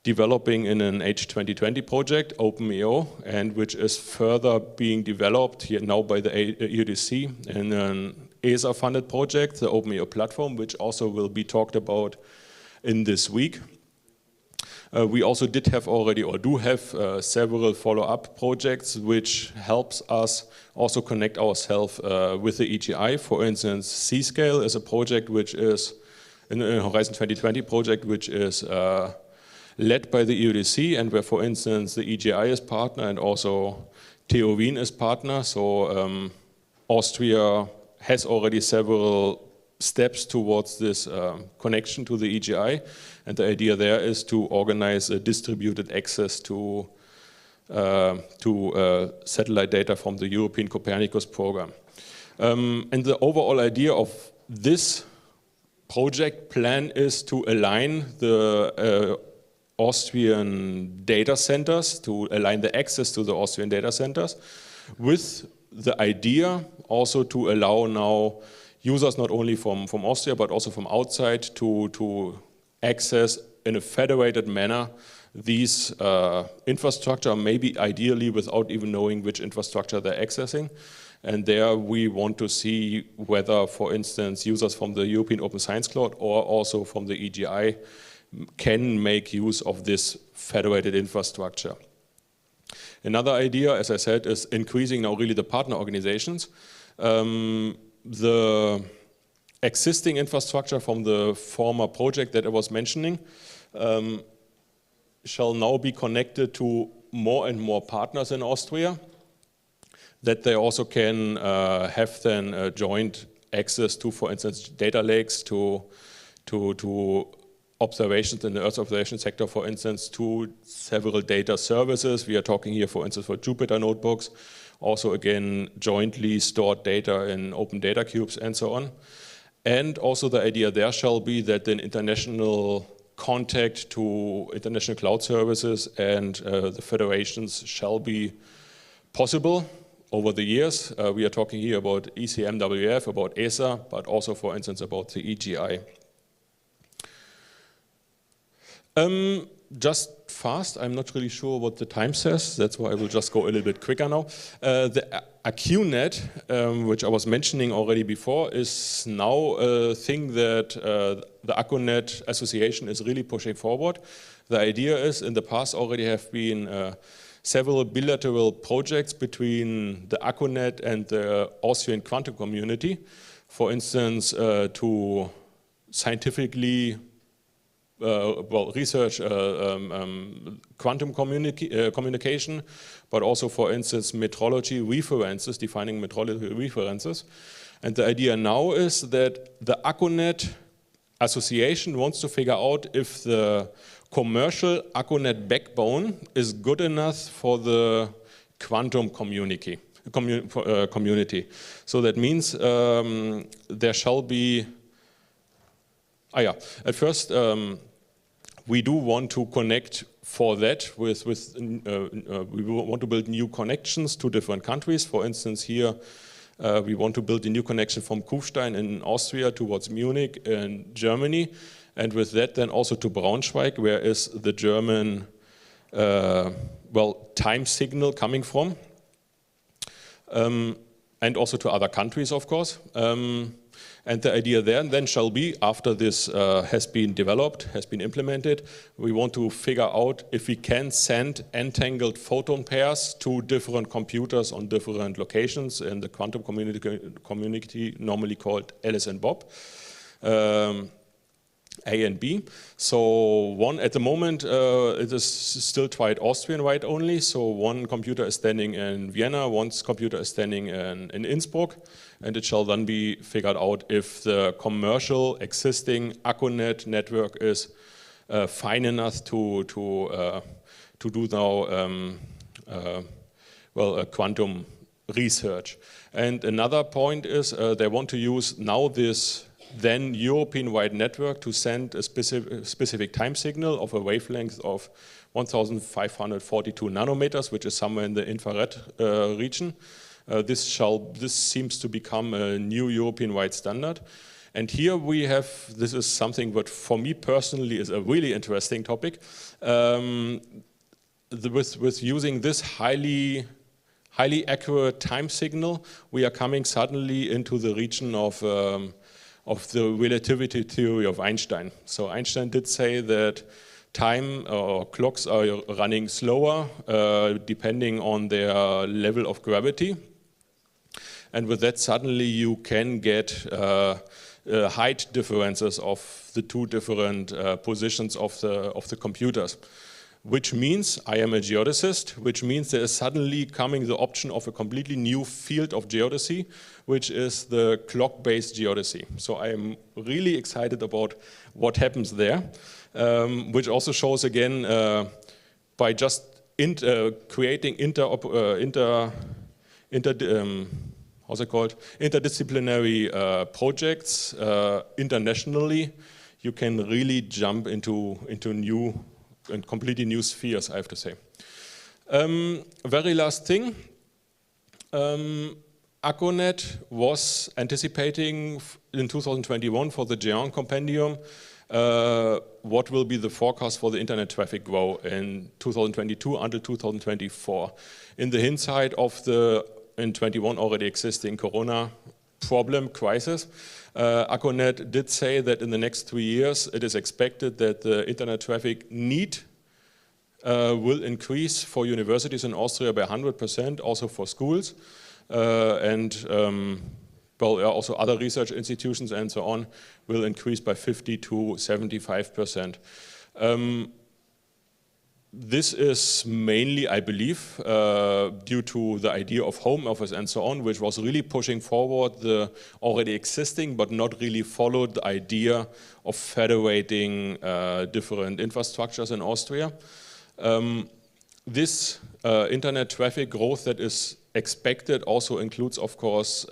developing in an EGI2020 project, OpenEO, and which is further being developed here now by the EODC in an ESA-funded project, the OpenEO platform, which also will be talked about in this week. We also did have already, or do have, several follow-up projects which helps us also connect ourselves with the EGI. For instance, C-Scale is a project which is, in a Horizon 2020 project, which is led by the EODC, and where, for instance, the EGI is partner and also TOWIN is partner. So Austria has already several steps towards this connection to the EGI, and the idea there is to organize a distributed access to satellite data from the European Copernicus program. And the overall idea of this project plan is to align the Austrian data centers, to align the access to the Austrian data centers, with the idea also to allow now users not only from Austria but also from outside to access in a federated manner these infrastructure, maybe ideally without even knowing which infrastructure they're accessing. And there we want to see whether, for instance, users from the European Open Science Cloud or also from the EGI can make use of this federated infrastructure. Another idea, as I said, is increasing now really the partner organizations. The existing infrastructure from the former project that I was mentioning shall now be connected to more and more partners in Austria, that they also can have then joint access to, for instance, data lakes, to observations in the Earth observation sector, for instance, to several data services. We are talking here, for instance, for Jupyter notebooks, also again, jointly stored data in open data cubes and so on. And also the idea there shall be that an international contact to international cloud services and the federations shall be possible over the years. We are talking here about ECMWF, about ESA, but also, for instance, about the EGI. Just fast, I'm not really sure what the time says, that's why I will just go a little bit quicker now. The AccuNet, which I was mentioning already before, is now a thing that the AccuNet Association is really pushing forward. The idea is, in the past already have been several bilateral projects between the AccuNet and the Austrian quantum community. For instance, to scientifically research quantum communication, but also, for instance, metrology references, defining metrology references. And the idea now is that the AccuNet Association wants to figure out if the commercial AccuNet backbone is good enough for the quantum community. So that means there shall be, at first, we do want to connect for that we want to build new connections to different countries. For instance, here we want to build a new connection from Kufstein in Austria towards Munich in Germany, and with that then also to Braunschweig, where is the German time signal coming from, and also to other countries, of course. And the idea then shall be, after this has been developed, has been implemented, we want to figure out if we can send entangled photon pairs to different computers on different locations in the quantum community normally called Alice and Bob, A and B. So one, at the moment, it is still tried Austrian-wide only. So one computer is standing in Vienna, one computer is standing in Innsbruck, and it shall then be figured out if the commercial existing AccuNet network is fine enough to do now quantum research. And another point is they want to use now this then European-wide network to send a specific time signal of a wavelength of 1542 nanometers, which is somewhere in the infrared region. This seems to become a new European-wide standard. And here we have, this is something that for me personally is a really interesting topic. With using this highly accurate time signal, we are coming suddenly into the region of the relativity theory of Einstein. So Einstein did say that time or clocks are running slower depending on their level of gravity. And with that, suddenly you can get height differences of the two different positions of the computers. Which means I am a geodesist, which means there is suddenly coming the option of a completely new field of geodesy, which is the clock-based geodesy. So I am really excited about what happens there, which also shows again by just creating interdisciplinary projects internationally, you can really jump into new and completely new spheres, I have to say. Very last thing, Acconet was anticipating in 2021 for the Géant Compendium what will be the forecast for the internet traffic grow in 2022 until 2024. In the hindsight of the in 21 already existing Corona crisis, Acconet did say that in the next 3 years it is expected that the internet traffic need will increase for universities in Austria by 100%, also for schools, and also other research institutions and so on will increase by 50 to 75%. This is mainly, I believe, due to the idea of home office and so on, which was really pushing forward the already existing but not really followed the idea of federating different infrastructures in Austria. This internet traffic growth that is expected also includes, of course,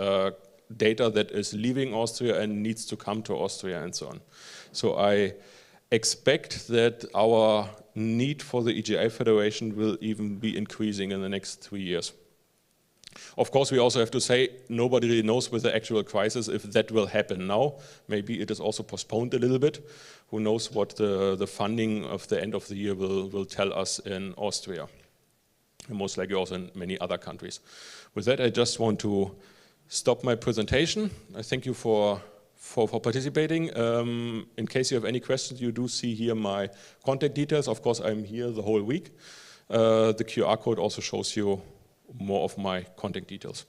data that is leaving Austria and needs to come to Austria and so on. So I expect that our need for the EGI Federation will even be increasing in the next 3 years. Of course, we also have to say nobody really knows with the actual crisis if that will happen now. Maybe it is also postponed a little bit. Who knows what the funding of the end of the year will tell us in Austria, and most likely also in many other countries. With that, I just want to stop my presentation. I thank you for participating. In case you have any questions, you do see here my contact details. Of course, I'm here the whole week. The QR code also shows you more of my contact details.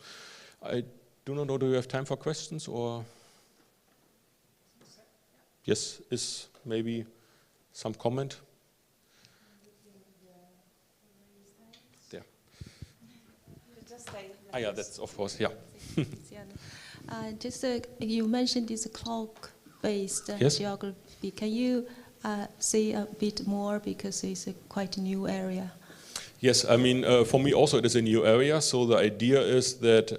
I do not know, do you have time for questions or? Yes, is maybe some comment? There. Yeah, that's of course, yeah. You mentioned this clock-based yes. geography. Can you say a bit more, because it's a quite new area? Yes, I mean, for me also it is a new area. So the idea is that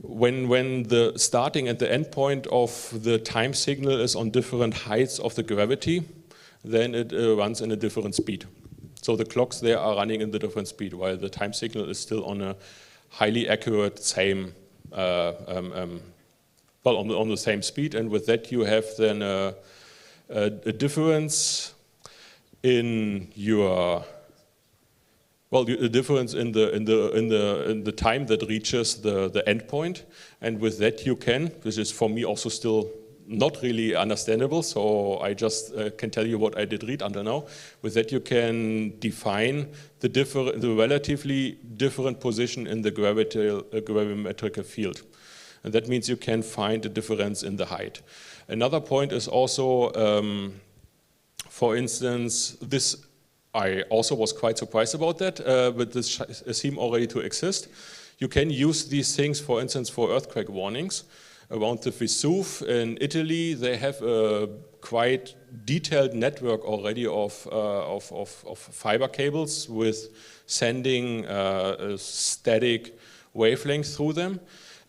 when the starting and the end point of the time signal is on different heights of the gravity, then it runs in a different speed. So the clocks there are running in the different speed, while the time signal is still on a highly accurate same on the same speed, and with that you have then a difference in your a difference in the time that reaches the endpoint, and with that you can, which is for me also still not really understandable, so I just can tell you what I did read until now. With that you can define the relatively different position in the gravimetric field. And that means you can find a difference in the height. Another point is also, for instance, this I also was quite surprised about that, but this seemed already to exist. You can use these things, for instance, for earthquake warnings. Around the Vesuve in Italy, they have a quite detailed network already of fiber cables with sending a static wavelength through them.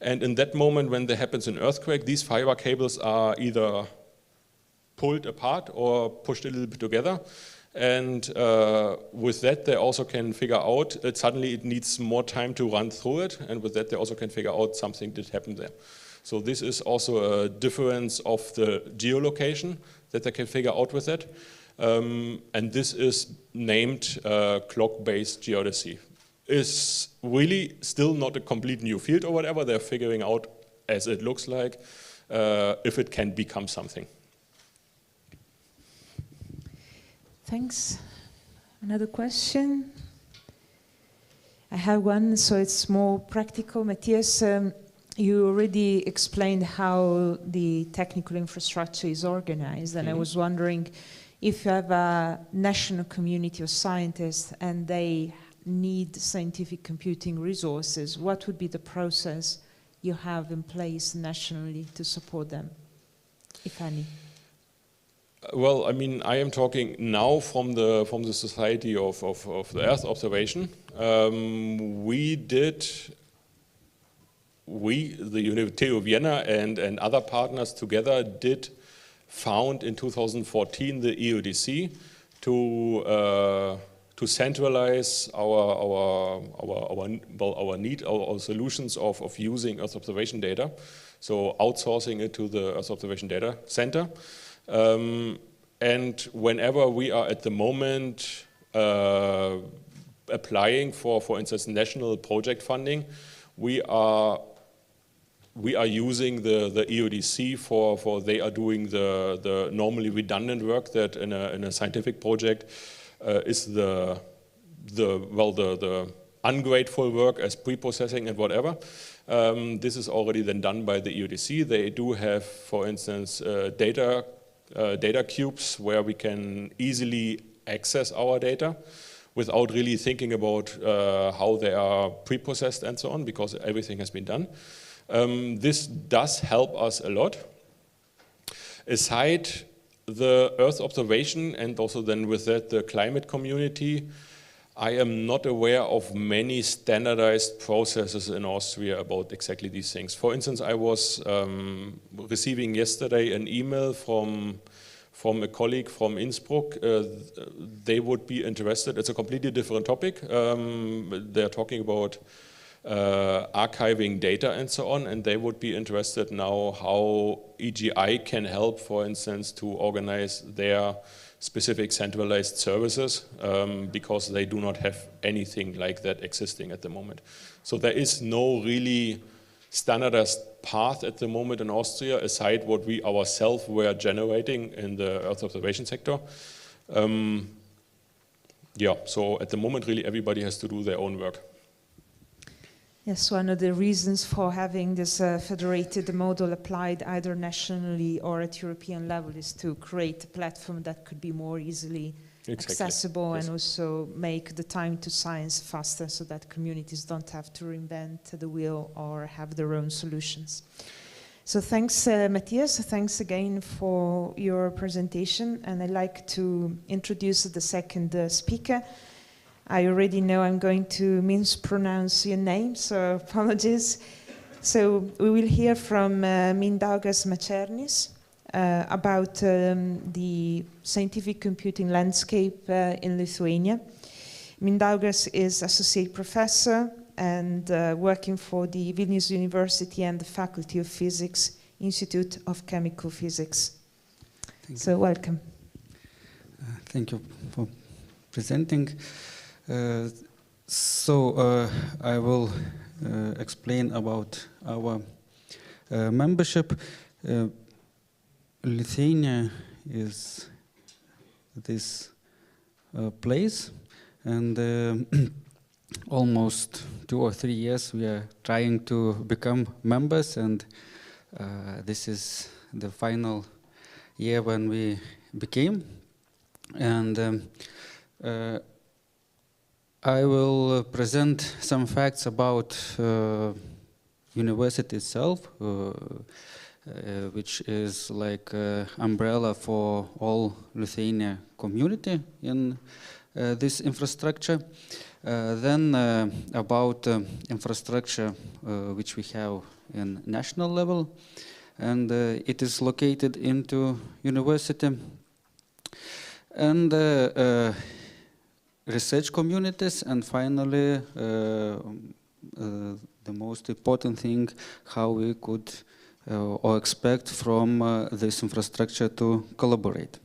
And in that moment, when there happens an earthquake, these fiber cables are either pulled apart or pushed a little bit together. And with that, they also can figure out that suddenly it needs more time to run through it. And with that, they also can figure out something did happen there. So this is also a difference of the geolocation that they can figure out with that. And this is named clock-based geodesy. It's really still not a complete new field or whatever. They're figuring out, as it looks like, if it can become something. Thanks. Another question? I have one, so it's more practical. Matthias, you already explained how the technical infrastructure is organized, and I was wondering if you have a national community of scientists and they need scientific computing resources, what would be the process you have in place nationally to support them, if any? Well, I mean, I am talking now from the Society of the Earth Observation. The University of Vienna and other partners together did found in 2014 the EODC to centralize our solutions of using Earth observation data, so outsourcing it to the Earth Observation Data Center. And whenever we are at the moment applying for instance, national project funding, we are using the EODC for they are doing the normally redundant work that in a scientific project is the ungrateful work as pre-processing and whatever. This is already then done by the EODC. They do have, for instance, data cubes where we can easily access our data without really thinking about how they are pre-processed and so on, because everything has been done. This does help us a lot. Aside the Earth observation and also then with that the climate community, I am not aware of many standardized processes in Austria about exactly these things. For instance, I was receiving yesterday an email from a colleague from Innsbruck. They would be interested. It's a completely different topic. They're talking about archiving data and so on, and they would be interested now how EGI can help, for instance, to organize their specific centralized services, because they do not have anything like that existing at the moment. So there is no really standardized path at the moment in Austria, aside what we ourselves were generating in the Earth observation sector. Yeah, so at the moment really everybody has to do their own work. Yes, one of the reasons for having this federated model applied either nationally or at European level is to create a platform that could be more easily accessible, yes, and also make the time to science faster so that communities don't have to reinvent the wheel or have their own solutions. So thanks, Matthias. Thanks again for your presentation. And I'd like to introduce the second speaker. I already know I'm going to mispronounce your name, so apologies. So we will hear from Mindaugas Mačernis about the scientific computing landscape in Lithuania. Mindaugas is associate professor and working for the Vilnius University and the Faculty of Physics, Institute of Chemical Physics. So welcome. Thank you for presenting. I will explain about our membership. Lithuania is this place, and almost 2 or 3 years we are trying to become members, and this is the final year when we became. And I will present some facts about university itself, which is like umbrella for all Lithuania community in this infrastructure. Then about infrastructure which we have in national level, and it is located into university. and research communities, and finally the most important thing, how we could or expect from this infrastructure to collaborate.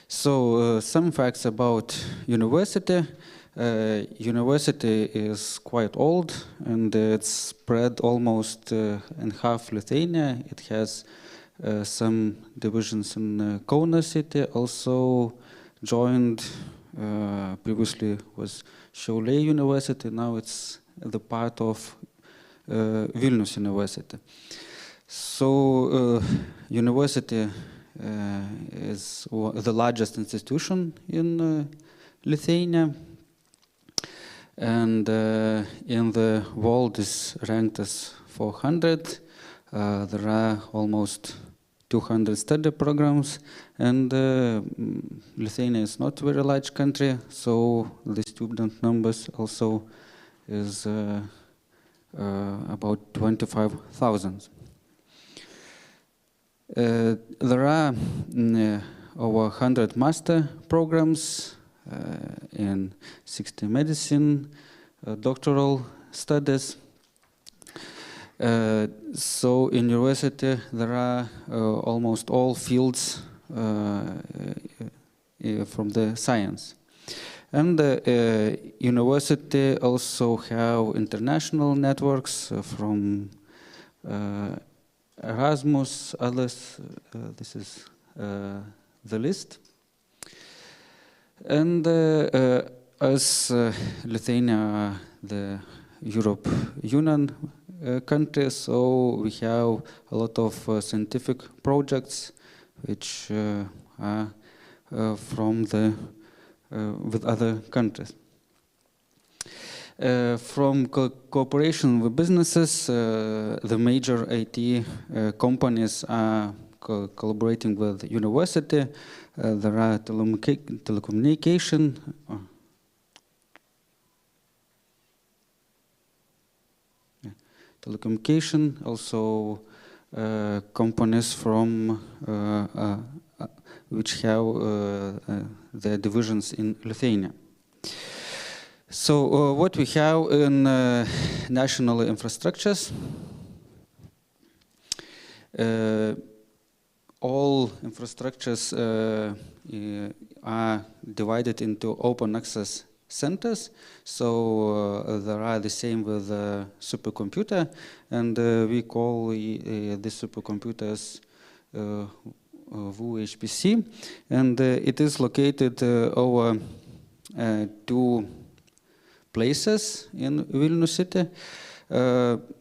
So some facts about university. University is quite old, and it's spread almost in half Lithuania. It has some divisions in Kaunas city, also joined, previously was Šiauliai University, now it's the part of Vilnius University. So university is the largest institution in Lithuania, and in the world is ranked as 400. There are almost 200 study programs, and Lithuania is not a very large country, so the student numbers also is about 25,000. There are over 100 master programs in 60 medicine, doctoral studies. So in university there are almost all fields from the science. And university also have international networks from Erasmus, others. This is the list. And as Lithuania, the Europe Union country, so we have a lot of scientific projects which are from the with other countries. From cooperation with businesses, the major IT companies are collaborating with the university. There are telecommunication. Telecommunication, also companies from which have their divisions in Lithuania. So what we have in national infrastructures, all infrastructures are divided into open access centers. So there are the same with supercomputer, and we call the supercomputers VHPC, and it is located over 2 places in Vilnius city.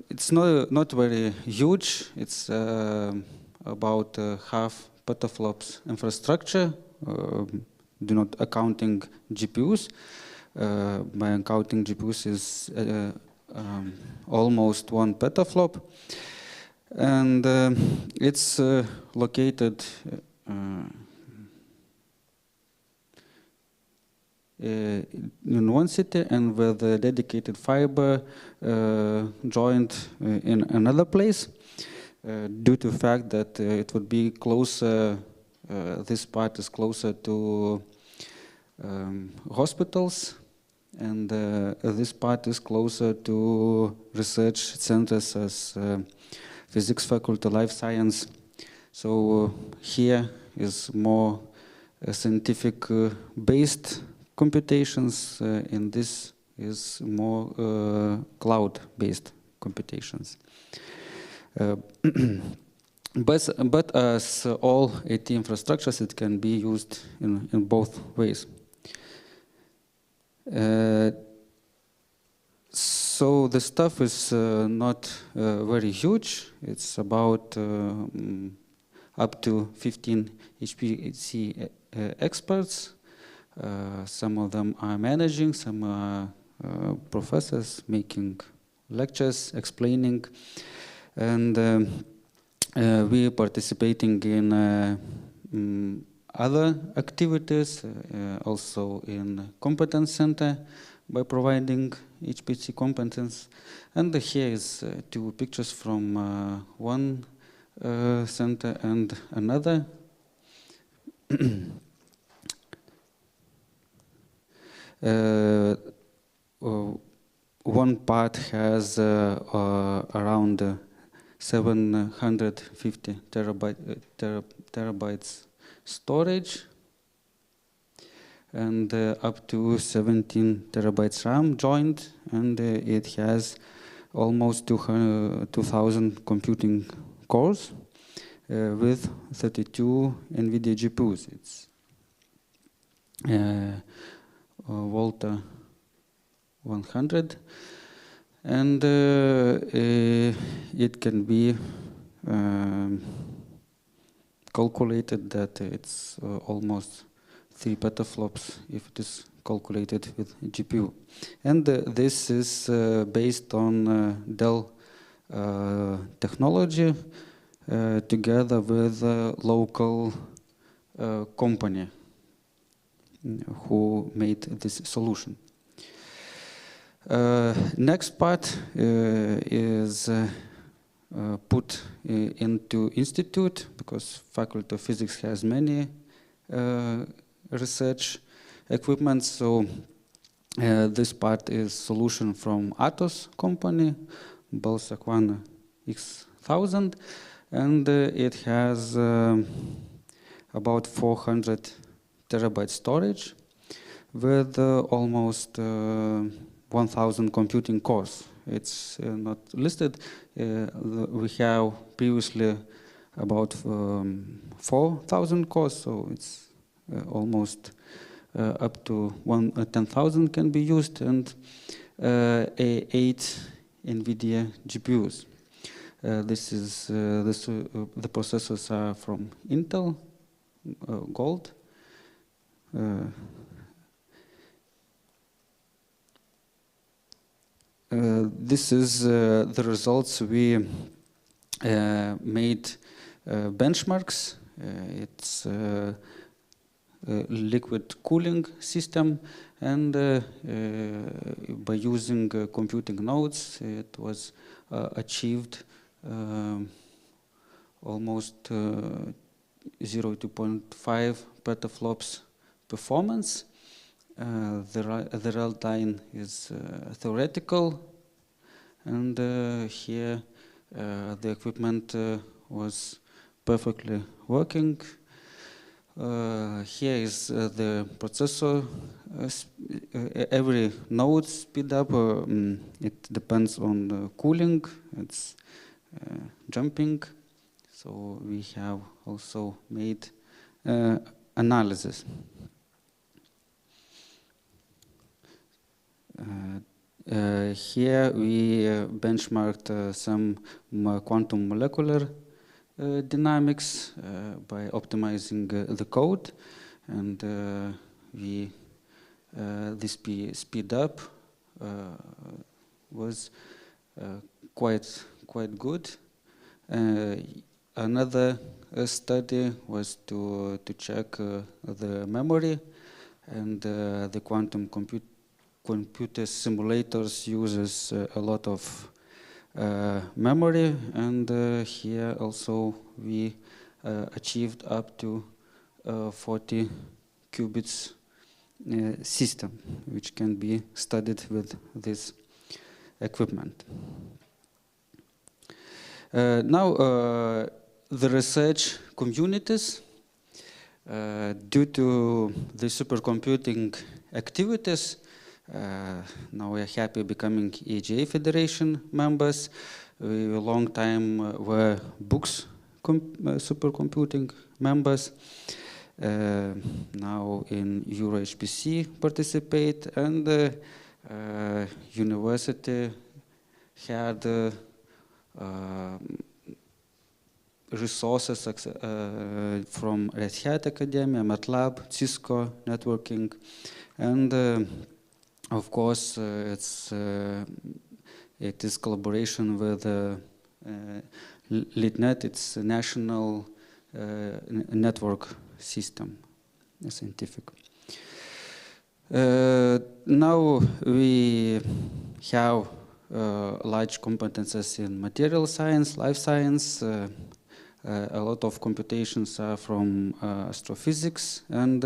It's not very huge. It's about half petaflops infrastructure, do not accounting GPUs. By accounting GPUs is almost 1 petaflop, and it's located in one city, and with a dedicated fiber joined in another place, due to the fact that it would be closer, this part is closer to hospitals, and this part is closer to research centers as physics faculty, life science. So here is more scientific based computations, and this is more cloud-based computations. But as all IT infrastructures, it can be used in both ways. So the stuff is not very huge. It's about up to 15 HPC experts. Some of them are managing, some are professors making lectures, explaining, and we are participating in other activities, also in competence center by providing HPC competence. And here is 2 pictures from one center and another. one part has around 750 terabytes storage and up to 17 terabytes RAM joined, and it has almost 2,000 computing cores with 32 NVIDIA GPUs. It's Volta 100, and it can be calculated that it's almost 3 petaflops if it is calculated with GPU. And this is based on Dell technology together with a local company who made this solution. Next part is put into institute, because Faculty of Physics has many research equipment. So this part is solution from Atos company, Balsac 1 X1000, and it has about 400 terabyte storage with almost 1,000 computing cores. It's not listed. We have previously about 4,000 cores, so it's almost up to 10,000 can be used, and 8 NVIDIA GPUs. The processors are from Intel Gold. This is the results we made benchmarks. It's a liquid cooling system, and by using computing nodes, it was achieved almost 0.5 petaflops performance. The real-time is theoretical, and here the equipment was perfectly working. Here is the processor. Every node speed up. It depends on the cooling. It's jumping. So we have also made analysis. Here we benchmarked some quantum molecular dynamics by optimizing the code, and the speed up was quite good. Another study was to check the memory, and the quantum computer simulators uses a lot of memory, and here also we achieved up to 40 qubits system, which can be studied with this equipment. Now, the research communities, due to the supercomputing activities, now we are happy becoming EGI Federation members. We a long time were books supercomputing members. Now in EuroHPC participate, and university had resources from Red Hat Academia, MATLAB, Cisco networking, and of course it is collaboration with LeadNet. It's a national network system, scientific. Now we have large competences in material science, life science, a lot of computations are from astrophysics, and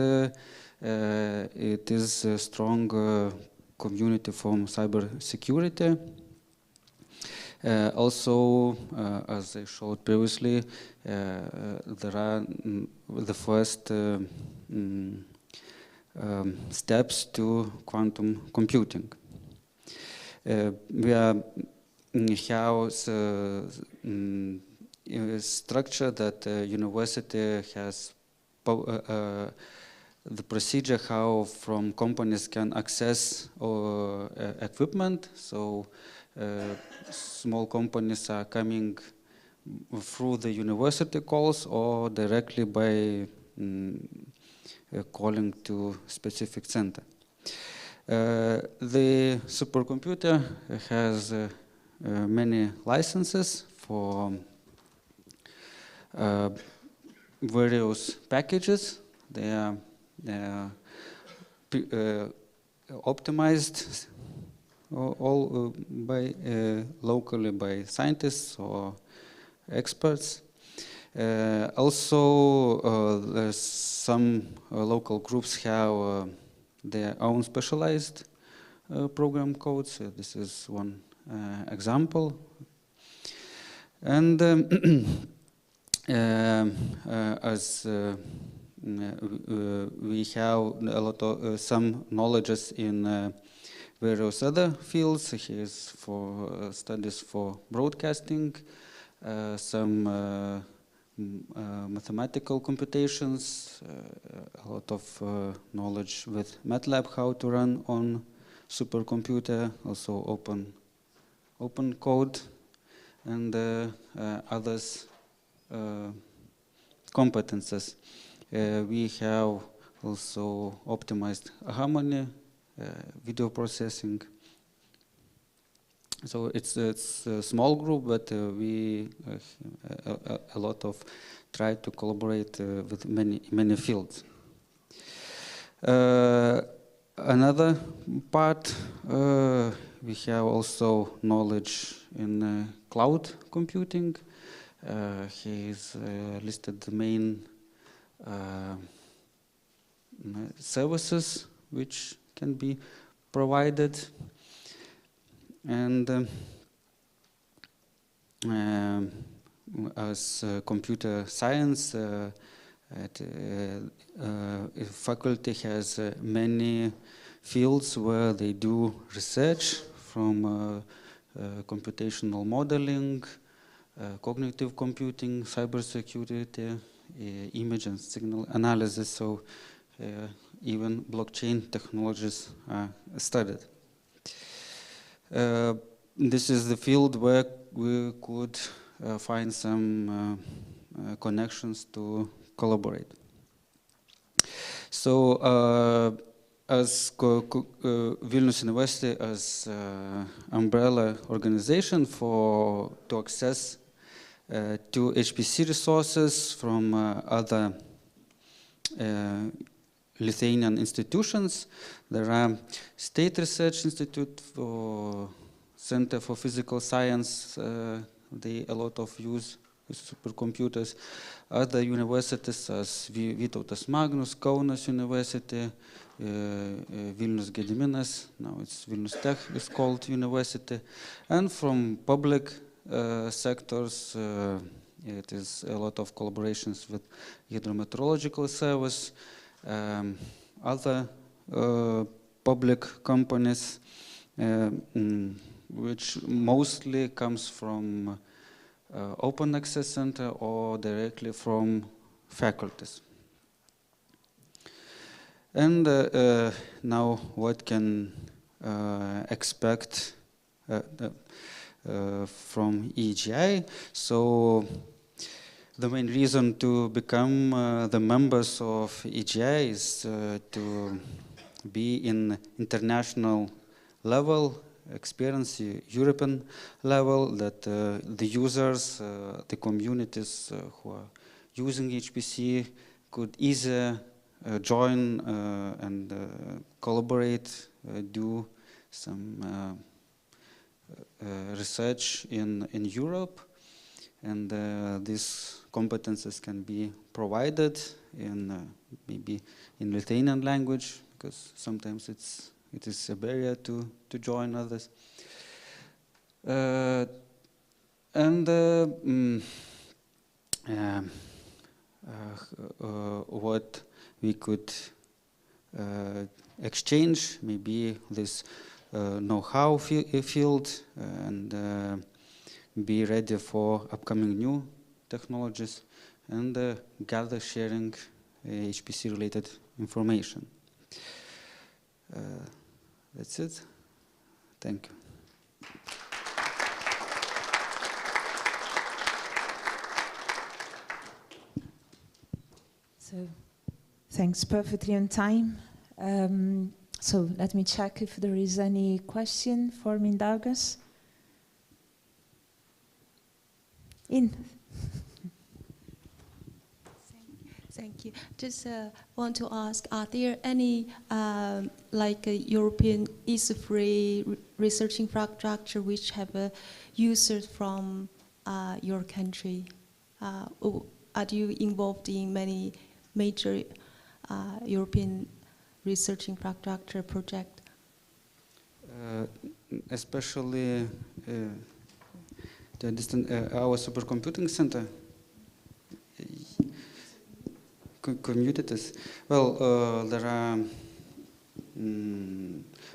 it is a strong community from cybersecurity. Also, as I showed previously, there are the first steps to quantum computing. We have a structure that university has the procedure how from companies can access equipment. So small companies are coming through the university calls or directly by calling to specific center. The supercomputer has many licenses for various packages. They are optimized all by locally by scientists or experts. Also, some local groups have their own specialized program codes. This is one example. And as we have a lot of some knowledges in various other fields. Here's for studies for broadcasting, some mathematical computations, a lot of knowledge with MATLAB how to run on supercomputer, also open code, and others competences. We have also optimized harmony, video processing. So it's a small group, but we a lot of try to collaborate with many fields. Another part, we have also knowledge in cloud computing. He's listed the main services which can be provided, and as computer science, faculty has many fields where they do research, from computational modeling, cognitive computing, cybersecurity, image and signal analysis. So even blockchain technologies are studied. This is the field where we could find some connections to collaborate. So as Vilnius University as umbrella organization to access to HPC resources from other Lithuanian institutions. There are State Research Institute for Center for Physical Science. They a lot of use supercomputers. Other universities as Vytautas Magnus, Kaunas University, Vilnius Gediminas, now it's Vilnius Tech is called university. And from public sectors, it is a lot of collaborations with Hydrometeorological Service, other public companies, which mostly comes from Open Access Center or directly from faculties. And now what can expect from EGI? So the main reason to become the members of EGI is to be in international level, experience European level, that the users, the communities who are using HPC could easily join and collaborate, do some research in Europe, and these competences can be provided in maybe in Lithuanian language, because sometimes it is a barrier to join others. What we could exchange, maybe this know-how field, and be ready for upcoming new technologies, and gather sharing HPC related information. That's it. Thank you. So, thanks, perfectly on time. So let me check if there is any question for Mindaugas. Thank you. Just want to ask, are there any like a European EGI research infrastructure which have users from your country? Are you involved in many major European research infrastructure project? Especially the our supercomputing center. Communities. Well, there are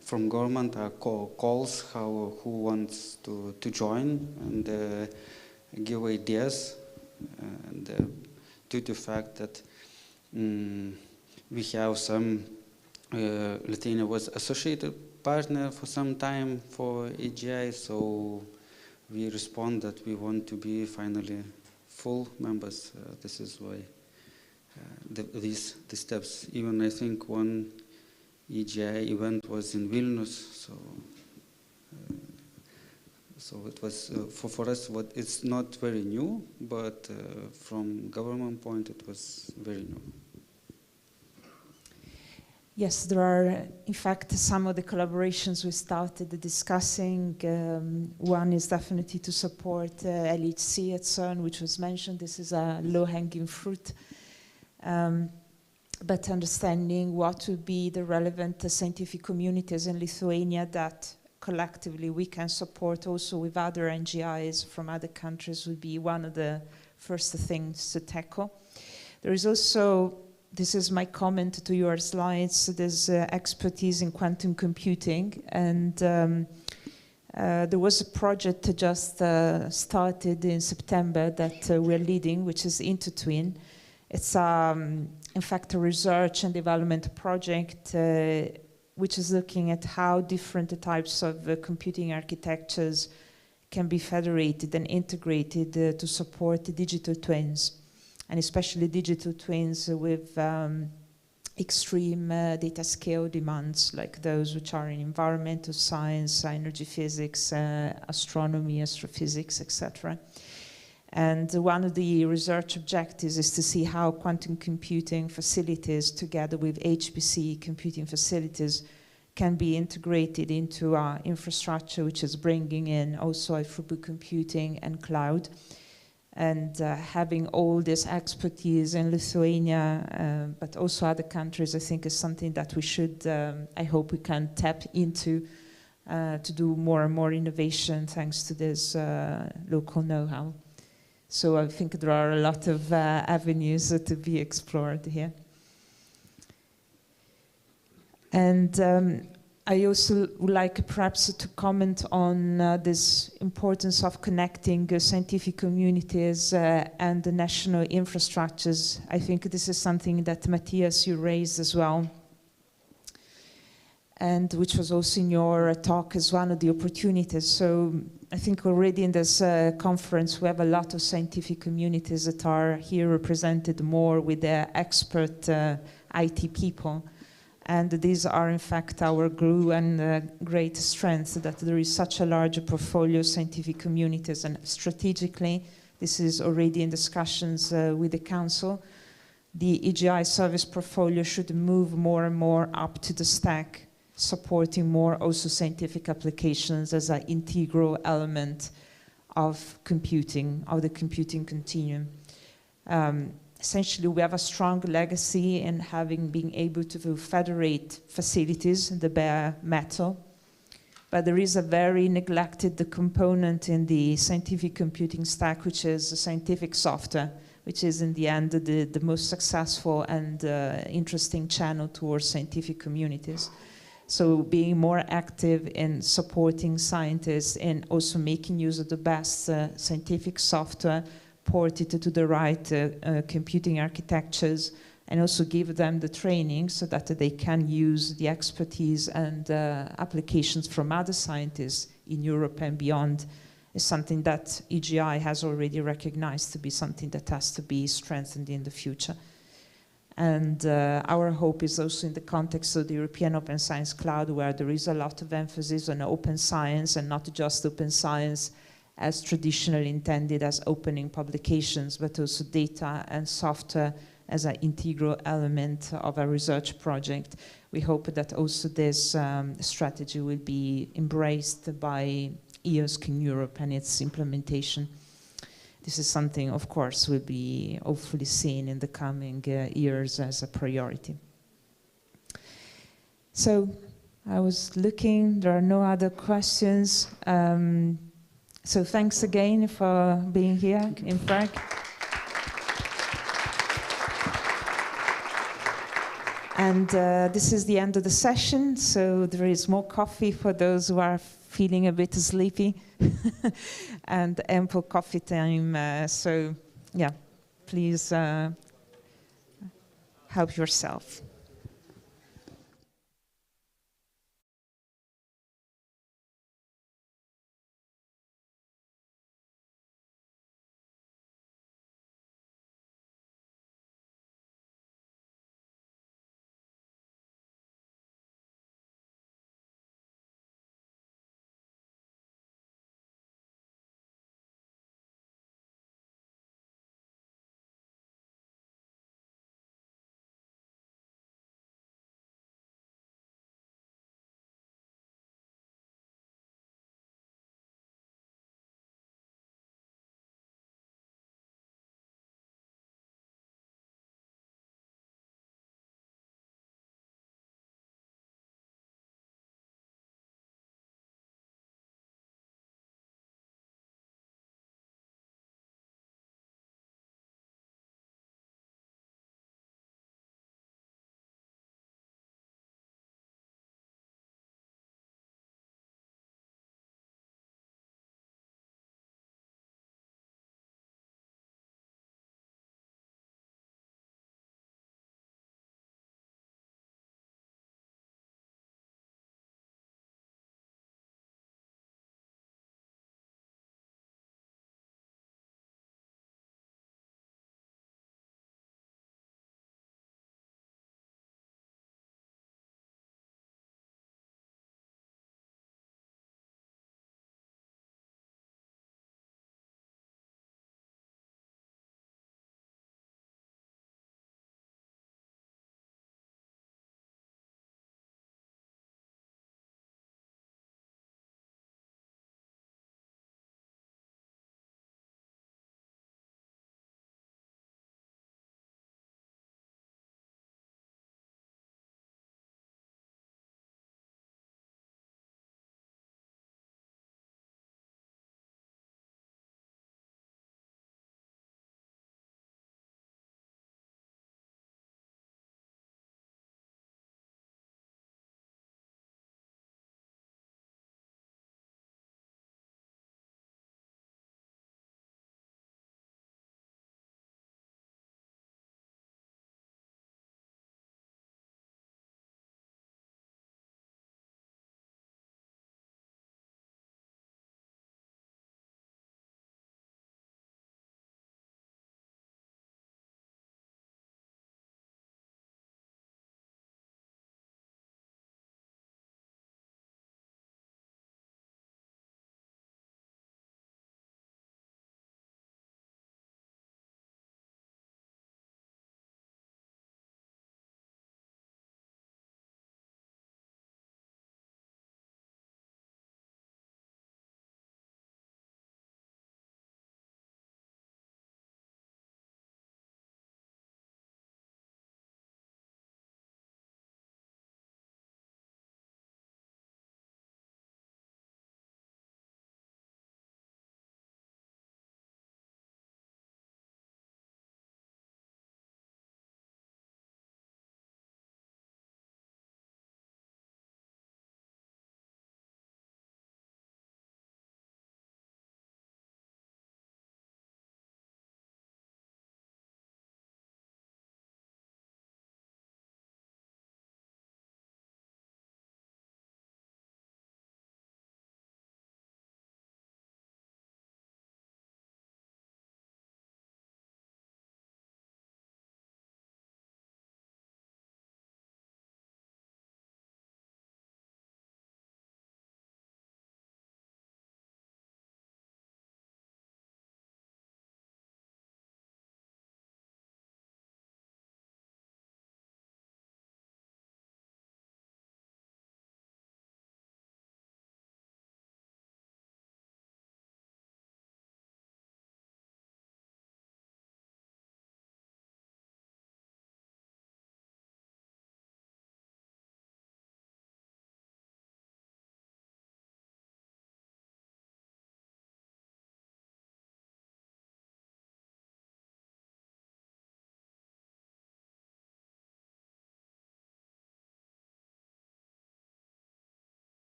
from government calls who wants to join and give ideas, and due to the fact that we have some Lithuania was associated partner for some time for EGI, so we respond that we want to be finally full members. This is why these steps. Even I think one EGI event was in Vilnius, so it was for us. What it's not very new, but from government point, it was very new. Yes, there are, in fact, some of the collaborations we started discussing. One is definitely to support LHC at CERN, which was mentioned. This is a low-hanging fruit. But understanding what would be the relevant scientific communities in Lithuania that collectively we can support also with other NGIs from other countries would be one of the first things to tackle. There is also, this is my comment to your slides, there's expertise in quantum computing, and there was a project just started in September that we're leading, which is InterTwin. It's in fact a research and development project which is looking at how different types of computing architectures can be federated and integrated to support digital twins, and especially digital twins with extreme data scale demands like those which are in environmental science, energy physics, astronomy, astrophysics, etc. And one of the research objectives is to see how quantum computing facilities together with HPC computing facilities can be integrated into our infrastructure, which is bringing in also throughput computing and cloud. And having all this expertise in Lithuania, but also other countries, I think is something that we should, I hope we can tap into to do more and more innovation thanks to this local know-how. So I think there are a lot of avenues to be explored here. And I also would like perhaps to comment on this importance of connecting scientific communities and the national infrastructures. I think this is something that Matthias, you raised as well, and which was also in your talk as one of the opportunities. So I think already in this conference we have a lot of scientific communities that are here represented more with their expert IT people. And these are in fact our glue and great strength, that there is such a large portfolio of scientific communities, and strategically this is already in discussions with the Council. The EGI service portfolio should move more and more up to the stack, supporting more also scientific applications as an integral element of computing, of the computing continuum. Essentially, we have a strong legacy in having been able to federate facilities, the bare metal, but there is a very neglected component in the scientific computing stack, which is scientific software, which is in the end the most successful and interesting channel towards scientific communities. So being more active in supporting scientists and also making use of the best scientific software, port it to the right computing architectures, and also give them the training so that they can use the expertise and applications from other scientists in Europe and beyond, is something that EGI has already recognized to be something that has to be strengthened in the future. And our hope is also in the context of the European Open Science Cloud, where there is a lot of emphasis on open science, and not just open science as traditionally intended as opening publications, but also data and software as an integral element of a research project. We hope that also this strategy will be embraced by EOSC in Europe and its implementation. This is something, of course, will be hopefully seen in the coming years as a priority. So I was looking, there are no other questions. So thanks again for being here in Prague. And this is the end of the session, so there is more coffee for those who are feeling a bit sleepy and ample coffee time. So yeah, please help yourself.